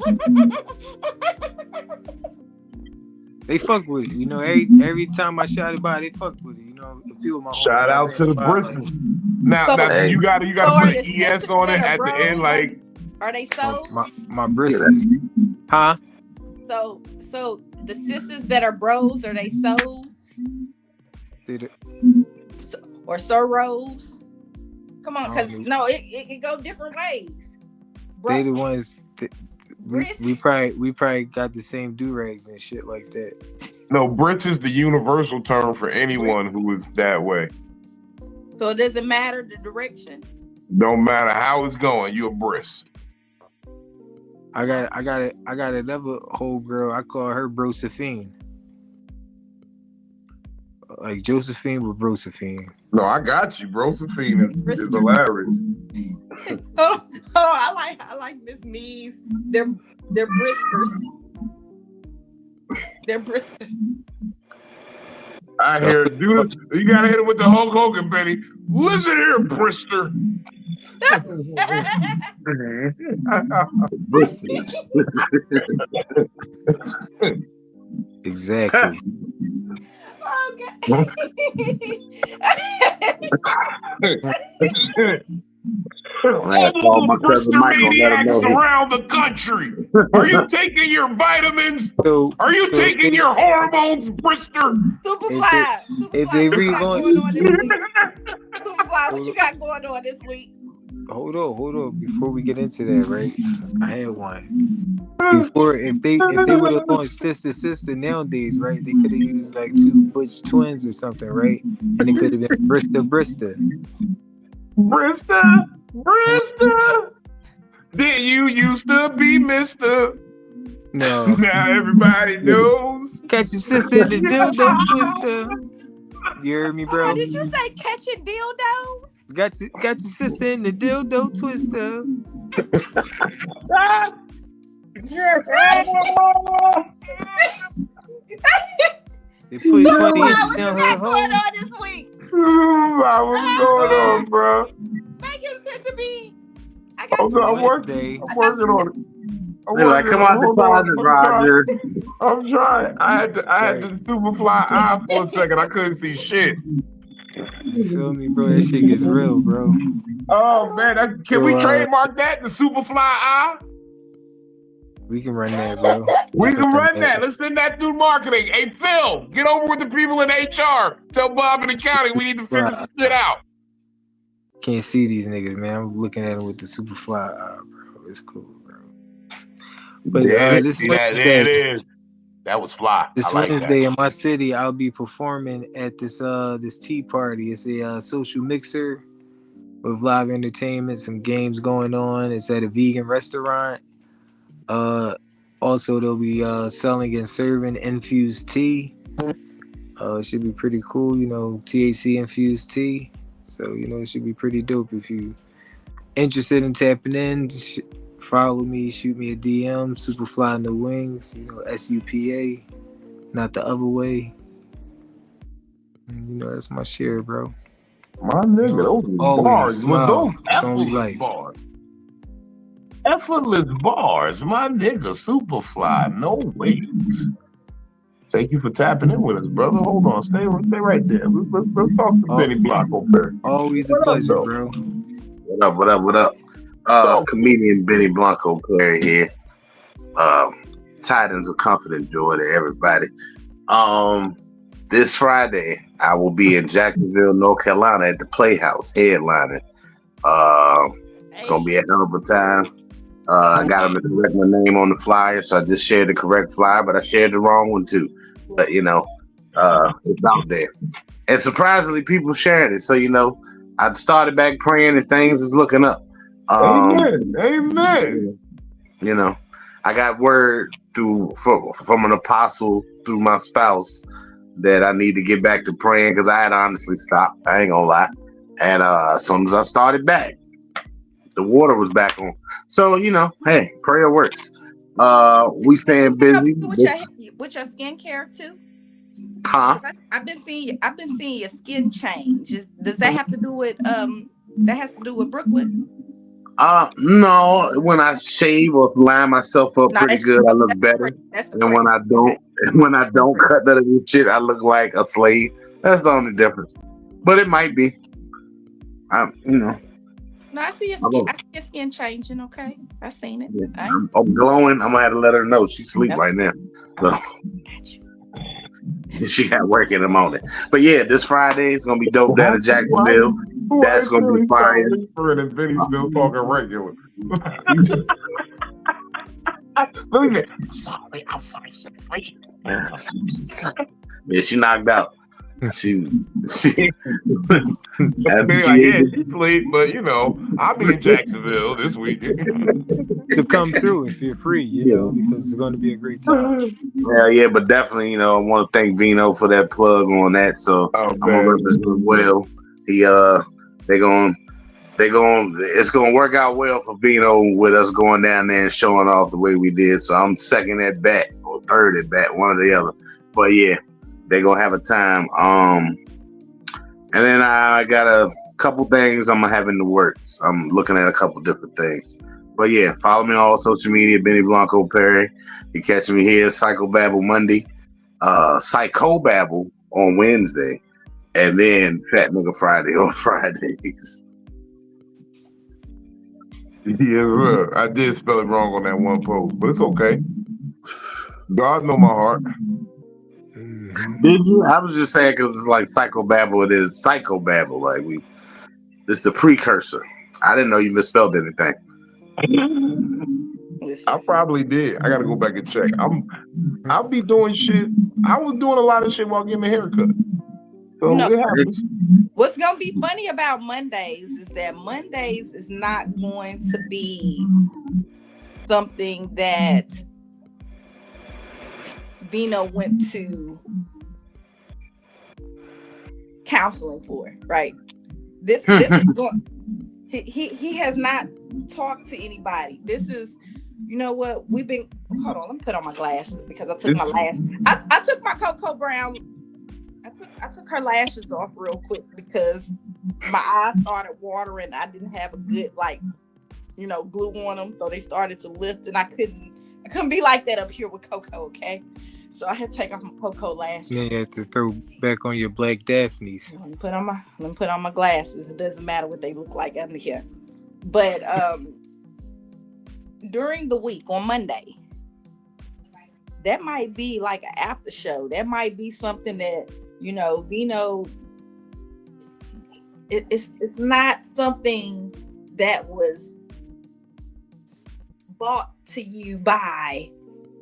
They fuck with it, every time I shout about it, they fuck with it, a few of my shout out to the bristles. Now you gotta put an ES on it at the end, like are they so my bristles? Huh? So the sisters that are bros, are they souls? Or sorrows? Come on, because it go different ways. Bro. They the ones that we probably got the same do-rags and shit like that. No, Brits is the universal term for anyone who is that way. So it doesn't matter the direction? Don't matter how it's going, you're a Bris. I got another whole girl, I call her Brosephine. Like Josephine with Brosephine. No, I got you. Brosephine is hilarious. I like Miss Mees. They're bristers. They're bristers. I hear you gotta hit it with the Hulk Hogan, Benny. Listen here, Brister. Bristers. Exactly. Okay. All my cousin Michael maniacs around the country. Are you taking your vitamins? Are you taking your hormones, Brister? Superfly. If they relaunch, Superfly, what you got going on this week? Hold on. Before we get into that, right? I had one. Before, if they would have launched sister nowadays, right? They could have used like two Butch twins or something, right? And it could have been Brister. Did you used to be Mr.? No. Now everybody knows. Catch your sister in the dildo twister. You heard me, bro? Did you say catching dildos? Got your sister in the dildo twister. They put 20 inches down her hole. What's going on this week? What's going on, bro? Make his picture be. I I'm, got you. I'm working. Wednesday. I'm working on it. I'm They're like, working come on out it. the Hold closet, on. Roger. I'm trying. I had Right. the Superfly eye for a second. I couldn't see shit. You feel me, bro? That shit gets real, bro. Oh man, can we So, trademark that? The Superfly eye? we can run that, bro. We can run that. Let's send that through marketing. Hey Phil, get over with the people in HR. Tell Bob in the county we need to figure some shit out. Can't see these niggas, man. I'm looking at them with the super fly eye, bro. It's cool, bro. But this See that? Wednesday, There it is. That was fly. this I like Wednesday that. in my city, I'll be performing at this tea party. It's a social mixer with live entertainment, some games going on. It's at a vegan restaurant. Also they'll be selling and serving infused tea. It should be pretty cool, you know, THC infused tea. So, you know, it should be pretty dope. If you interested in tapping in, follow me, shoot me a DM, Superfly in the Wings, you know, SUPA, not the other way. And, you know, that's my share, bro. My nigga, those Always bars. smile. With those It's only effortless life. bars. Effortless bars. My nigga, Superfly. No wings. Thank you for tapping in with us, brother. Hold on. Stay right there. Let's talk to Benny Blanco Perry. Always a What up, pleasure, though? bro. What up? Comedian Benny Blanco Perry here. Tidings of comfort and joy to everybody. This Friday, I will be in Jacksonville, North Carolina at the Playhouse headlining. It's going to be a hell of a time. I got them to correct my name on the flyer, so I just shared the correct flyer, but I shared the wrong one too. But, you know, it's out there. And surprisingly, people sharing it. So, you know, I started back praying and things is looking up. Amen. You know, I got word from an apostle through my spouse that I need to get back to praying because I had honestly stopped. I ain't gonna lie. And as soon as I started back, the water was back on. So, you know, hey, prayer works. We staying busy. With your skincare too? Huh? I've been seeing your skin change. Does that have to do with Brooklyn? No. When I shave or line myself up pretty good, I look better. And when I don't cut none of this shit, I look like a slave. That's the only difference. But it might be. You know. No, I see your skin changing. Okay, I've seen it. Yeah, I'm glowing. I'm gonna have to let her know she's asleep right now. So. She got work in the morning. But yeah, this Friday it's gonna be dope down in Jacksonville. That's gonna be fire. And Vinny's still talking regular. Sorry. Yeah, she knocked out. She she's asleep, but you know, I'll be in Jacksonville this week. To come through if you're free, you know, because it's going to be a great time. Yeah, but definitely, you know, I want to thank Vino for that plug on that. So I'm gonna represent well. It's gonna work out well for Vino with us going down there and showing off the way we did. So I'm second at bat or third at bat, one or the other. But yeah, they're gonna have a time. And then I got a couple things I'm gonna have in the works. I'm looking at a couple different things. But yeah, follow me on all social media, Benny Blanco Perry. You catch me here, Psycho-Babble Monday, Psycho-Babble on Wednesday, and then Fat Nigga Friday on Fridays. Yeah, I did spell it wrong on that one post, but it's okay. God know my heart. Did you? I was just saying because it's like Psycho-Babble. It is Psycho-Babble. Like it's the precursor. I didn't know you misspelled anything. I probably did. I gotta go back and check. I'll be doing shit. I was doing a lot of shit while getting a haircut. So it happens. What's gonna be funny about Mondays is that Mondays is not going to be something that Vino went to counseling for, right? This is going. He has not talked to anybody. This is, you know what? Hold on, let me put on my glasses because I took my Cocoa Brown I took her lashes off real quick because my eyes started watering. I didn't have a good glue on them, so they started to lift, and I couldn't be like that up here with Coco. Okay, so I had to take off my Coco lashes. Then you have to throw back on your black Daphnes. Let me put on my glasses. It doesn't matter what they look like under here. But during the week on Monday, that might be like an after show. That might be something that, Vino, it's not something that was brought to you by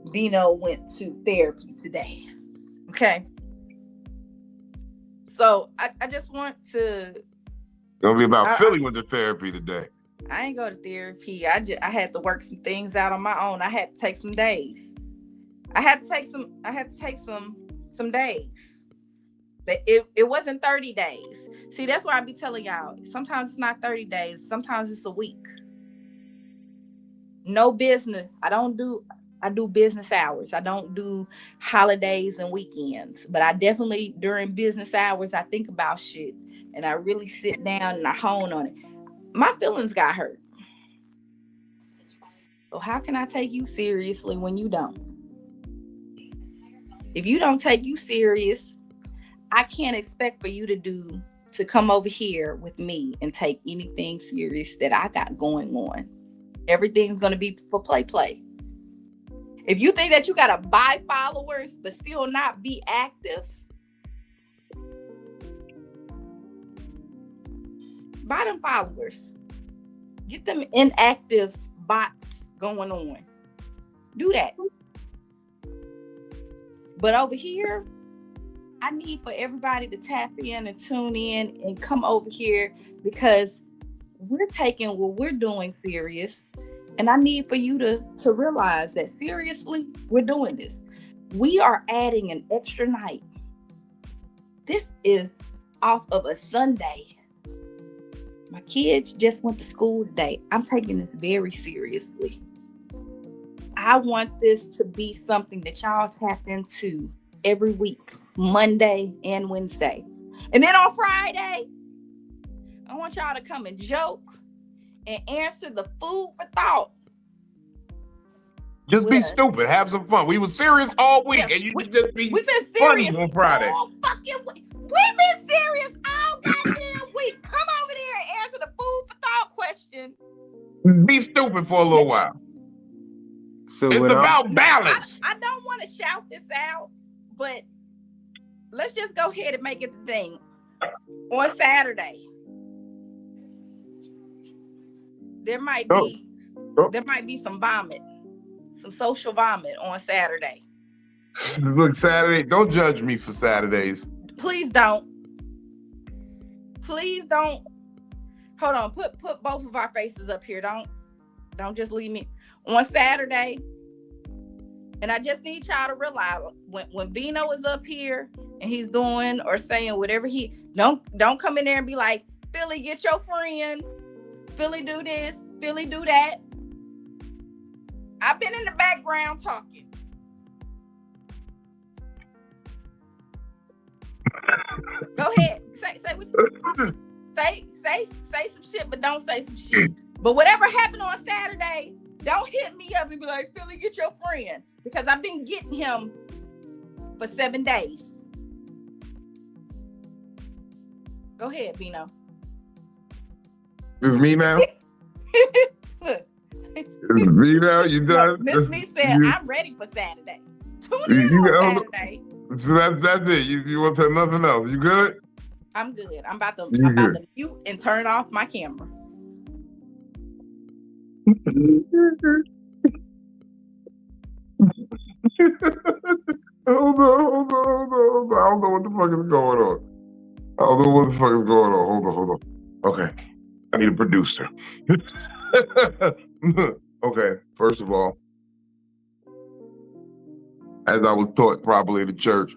Vino went to therapy today. Okay. So I just want to. It's gonna be about Philly went to therapy today. I ain't go to therapy. I had to work some things out on my own. I had to take some days. I had to take some days. It wasn't 30 days. See, that's why I be telling y'all. Sometimes it's not 30 days. Sometimes it's a week. No business. I do business hours. I don't do holidays and weekends. But I definitely, during business hours, I think about shit. And I really sit down and I hone on it. My feelings got hurt. So how can I take you seriously when you don't? If you don't take you serious, I can't expect for you to come over here with me and take anything serious that I got going on. Everything's going to be for play. If you think that you got to buy followers but still not be active, buy them followers. Get them inactive bots going on. Do that. But over here, I need for everybody to tap in and tune in and come over here because we're taking what we're doing serious. And I need for you to realize that seriously, we're doing this. We are adding an extra night. This is off of a Sunday. My kids just went to school today. I'm taking this very seriously. I want this to be something that y'all tap into every week, Monday and Wednesday. And then on Friday, I want y'all to come and joke and answer the food for thought. Just be stupid. Have some fun. We were serious all week, and you just be we've been serious funny on Friday. All fucking week. We've been serious all goddamn week. Come over there and answer the food for thought question. Be stupid for a little while. So it's about balance. I don't want to shout this out, but let's just go ahead and make it the thing. On Saturday, there might be some vomit, some social vomit on Saturday. Look, Saturday, don't judge me for Saturdays. Please don't. Please don't. Hold on, put both of our faces up here. Don't just leave me. On Saturday, and I just need y'all to realize when Vino is up here and he's doing or saying whatever don't come in there and be like, Philly, get your friend. Philly, do this. Philly, do that. I've been in the background talking. Go ahead. Say what you say some shit, but don't say some shit. But whatever happened on Saturday, don't hit me up and be like, Philly, get your friend. Because I've been getting him for 7 days. Go ahead, Vino. It's me now? Look. It's me now? You done? Miss Me said, I'm ready for Saturday. Tune in on Saturday. So that's it. You want to say nothing else? You good? I'm good. I'm about to mute and turn off my camera. Hold on. I don't know what the fuck is going on. Hold on. Okay. I need a producer. Okay. First of all, as I was taught properly in the church,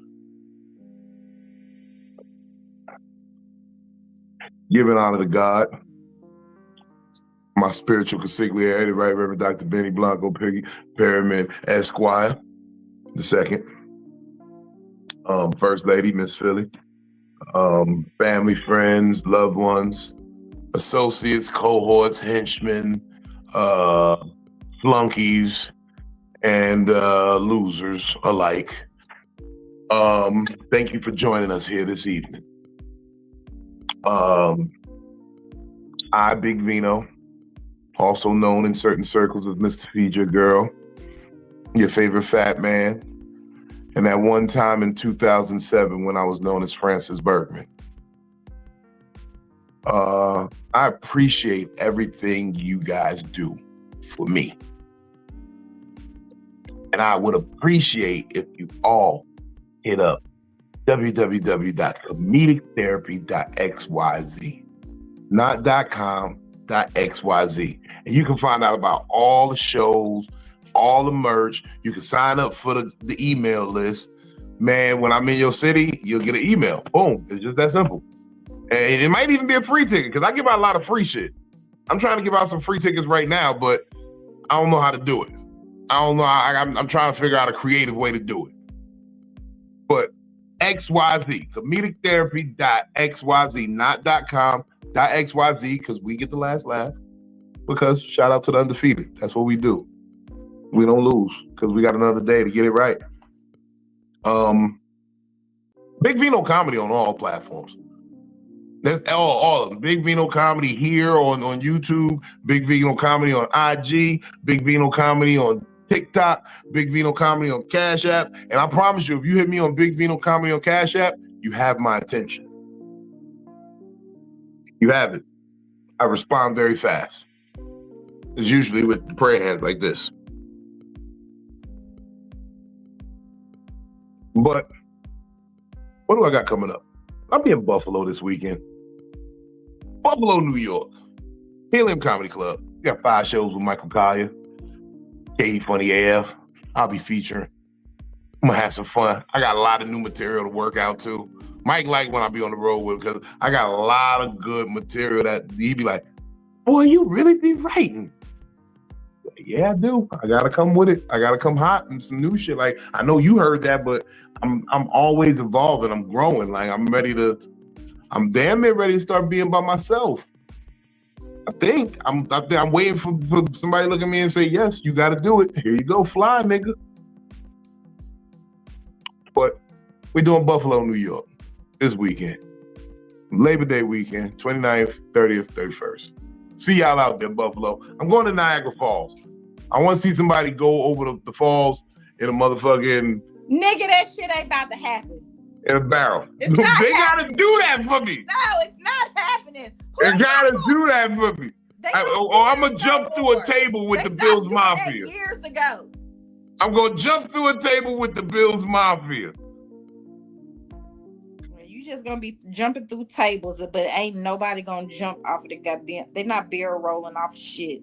giving honor to God, my spiritual consigliere, the Right Reverend Dr. Benny Blanco Perryman Esquire II. First Lady, Miss Philly, family, friends, loved ones, associates, cohorts, henchmen, flunkies, and losers alike. Thank you for joining us here this evening. I, Big Vino, also known in certain circles as Mr. Feed Your Girl, your favorite fat man, and that one time in 2007 when I was known as Francis Bergman. I appreciate everything you guys do for me. And I would appreciate if you all hit up www.comedictherapy.xyz, not .com, .xyz. And you can find out about all the shows, all the merch. You can sign up for the email list. Man, when I'm in your city, you'll get an email. Boom. It's just that simple. And it might even be a free ticket because I give out a lot of free shit. I'm trying to give out some free tickets right now, but I don't know how to do it. I don't know. I'm trying to figure out a creative way to do it. But XYZ, comedictherapy.xyz, not .com, .xyz, because we get the last laugh. Because shout out to the undefeated. That's what we do. We don't lose because we got another day to get it right. Big Vino Comedy on all platforms. That's all of them. Big Vino Comedy here on YouTube, Big Vino Comedy on IG, Big Vino Comedy on TikTok, Big Vino Comedy on Cash App. And I promise you, if you hit me on Big Vino Comedy on Cash App, you have my attention. You have it. I respond very fast. It's usually with the prayer hands like this. But what do I got coming up? I'll be in Buffalo this weekend. Buffalo, New York. Helium Comedy Club. We got 5 shows with Michael Collier. Katie Funny AF. I'll be featuring. I'm gonna have some fun. I got a lot of new material to work out too. Mike like when I be on the road with because I got a lot of good material that he be like, boy, you really be writing. Yeah, I do. I gotta come with it. I gotta come hot and some new shit. Like I know you heard that, but I'm always evolving. I'm growing. Like I'm damn near ready to start being by myself. I think I'm waiting for somebody to look at me and say, yes, you gotta do it. Here you go, fly, nigga. But we're doing Buffalo, New York this weekend. Labor Day weekend, 29th, 30th, 31st. See y'all out there, Buffalo. I'm going to Niagara Falls. I want to see somebody go over the falls in a motherfucking... Nigga, that shit ain't about to happen. In a barrel. It's not They happening. gotta do that for me. No, it's not happening. They gotta do that for me. Or I'm gonna jump through a table with the Bills Mafia. Years ago. I'm gonna jump through a table with the Bills Mafia. You just gonna be jumping through tables, but ain't nobody gonna jump off of the goddamn. They're not barrel rolling off shit.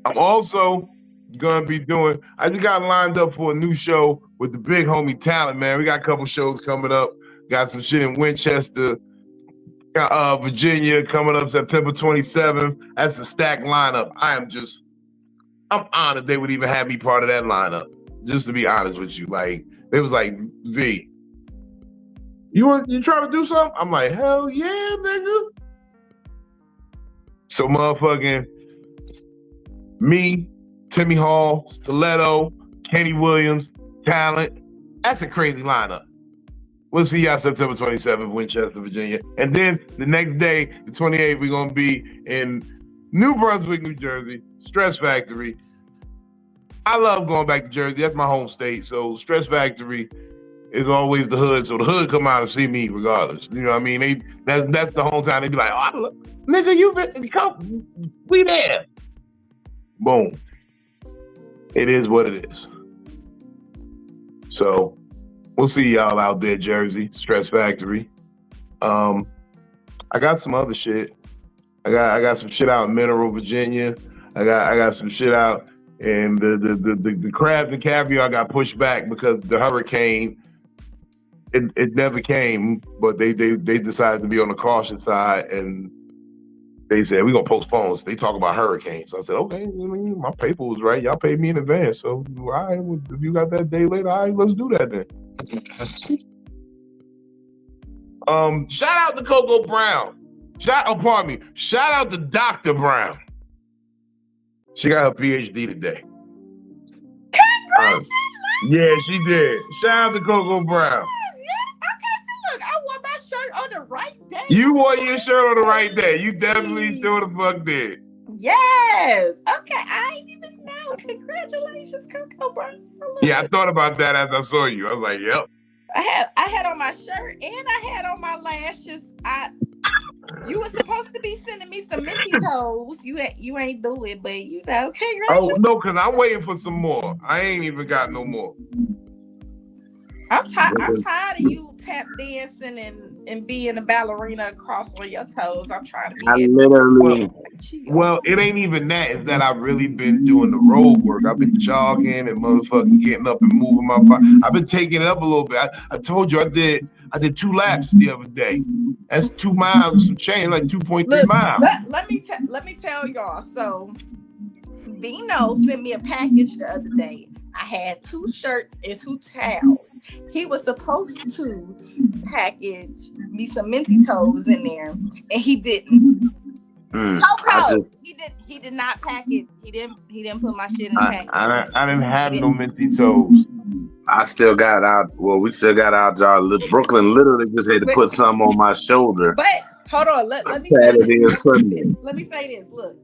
I'm also gonna be doing. I just got lined up for a new show with the big homie Talent, man. We got a couple shows coming up. Got some shit in Winchester, Virginia coming up September 27th. That's a stacked lineup. I'm honored they would even have me part of that lineup. Just to be honest with you, like they was like, V, you trying to do something? I'm like, hell yeah, nigga. So motherfucking me, Timmy Hall, Stiletto, Kenny Williams, Talent. That's a crazy lineup. We'll see y'all September 27th, Winchester, Virginia. And then the next day, the 28th, we're going to be in New Brunswick, New Jersey, Stress Factory. I love going back to Jersey. That's my home state. So Stress Factory is always the hood. So the hood come out and see me regardless. You know what I mean? That's the whole time. They be like, oh, nigga, you been, come, we there. Boom. It is what it is. So we'll see y'all out there, Jersey, Stress Factory. I got some other shit. I got some shit out in Mineral, Virginia. I got some shit out in the crabs and caviar. I got pushed back because the hurricane. It never came, but they decided to be on the cautious side, and they said we're gonna postpone. So they talk about hurricanes. So I said, okay, my paper was right. Y'all paid me in advance, so all right, if you got that day later, all right, let's do that then. Shout out to Coco Brown. Shout out to Dr. Brown. She got her PhD today. Yeah, she did. Shout out to Coco Brown. Look, I wore my shirt on the right day. You wore your shirt on the right day. You definitely sure the fuck did. Yes. Okay, I ain't even know. Congratulations, Coco Brown. Yeah, I thought about that as I saw you. I was like, yep. I had on my shirt and I had on my lashes. You were supposed to be sending me some minty toes. You ain't do it, but you know, congratulations. Oh no, because I'm waiting for some more. I ain't even got no more. I'm tired of you tap dancing and being a ballerina across on your toes. I'm trying to be. I literally. Well, it ain't even that. It's that I've really been doing the road work. I've been jogging and motherfucking getting up and moving my body. I've been taking it up a little bit. I told you I did 2 laps the other day. That's 2 miles and some change, like 2.3 miles. Let me tell y'all. So Vino sent me a package the other day. I had 2 shirts and 2 towels. He was supposed to package me some minty toes in there, and he didn't. Coco, he did not package. He didn't put my shit in the package. I didn't have no minty toes. I still got out. Well, we still got our job. Brooklyn literally just had to put something on my shoulder. But hold on, let me Saturday and Sunday. Let me say this. Look,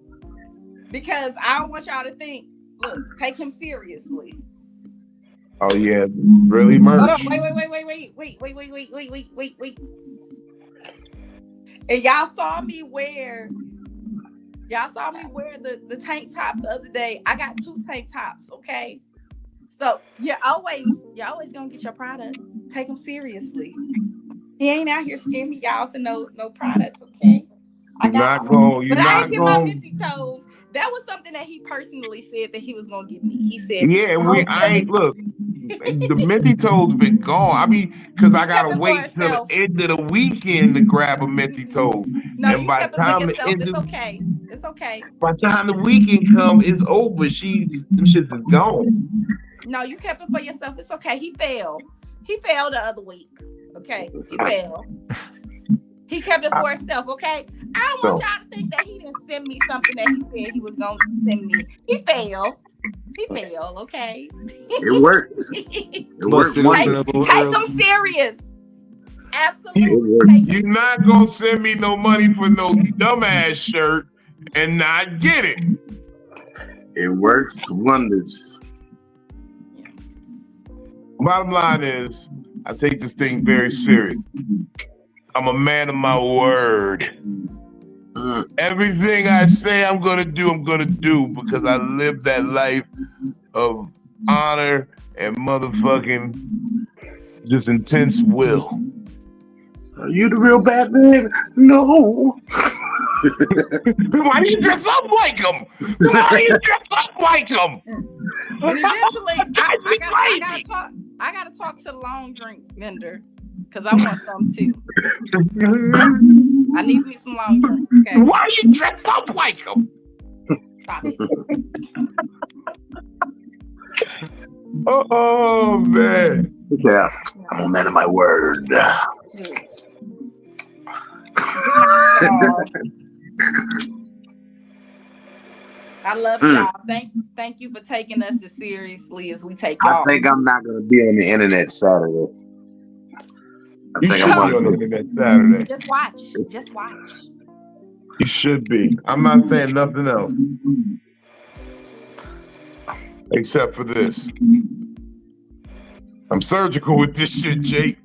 because I don't want y'all to think. Look, take him seriously. Oh yeah, really merch. Hold on, wait. And y'all saw me wear the tank top the other day. I got 2 tank tops, okay? So you're always gonna get your product. Take him seriously. He ain't out here scamming y'all for no products, okay? I ain't get my minty toes. That was something that he personally said that he was gonna give me. He said, "Yeah, I ain't look. The minty toes been gone. I mean, because I gotta wait till the end of the weekend to grab a minty toes. No, and by the time it's okay. It's okay. By the time the weekend comes, it's over. Them shits is gone. No, you kept it for yourself. It's okay. He failed. He failed the other week. Okay, he failed. He kept it for himself, okay? I don't want y'all to think that he didn't send me something that he said he was going to send me. He failed. Okay? It works. It works. Take him serious. Absolutely. You're not going to send me no money for no dumbass shirt and not get it. It works wonders. Bottom line is, I take this thing very serious. I'm a man of my word. Everything I say I'm gonna do because I live that life of honor and motherfucking just intense will. Are you the real Batman? No. Why do you dress up like him? And eventually, I gotta talk to the long drink vendor. Because I want some too. I need me some long drink. Okay. Why you dress up like him? Stop it. Oh man. Yeah, I'm a man of my word. I love y'all. Thank you for taking us as seriously as we take y'all. I think I'm not gonna be on the internet Saturday. You should be on the internet Saturday. Just watch. You should be. I'm not saying nothing else. Except for this. I'm surgical with this shit, Jake.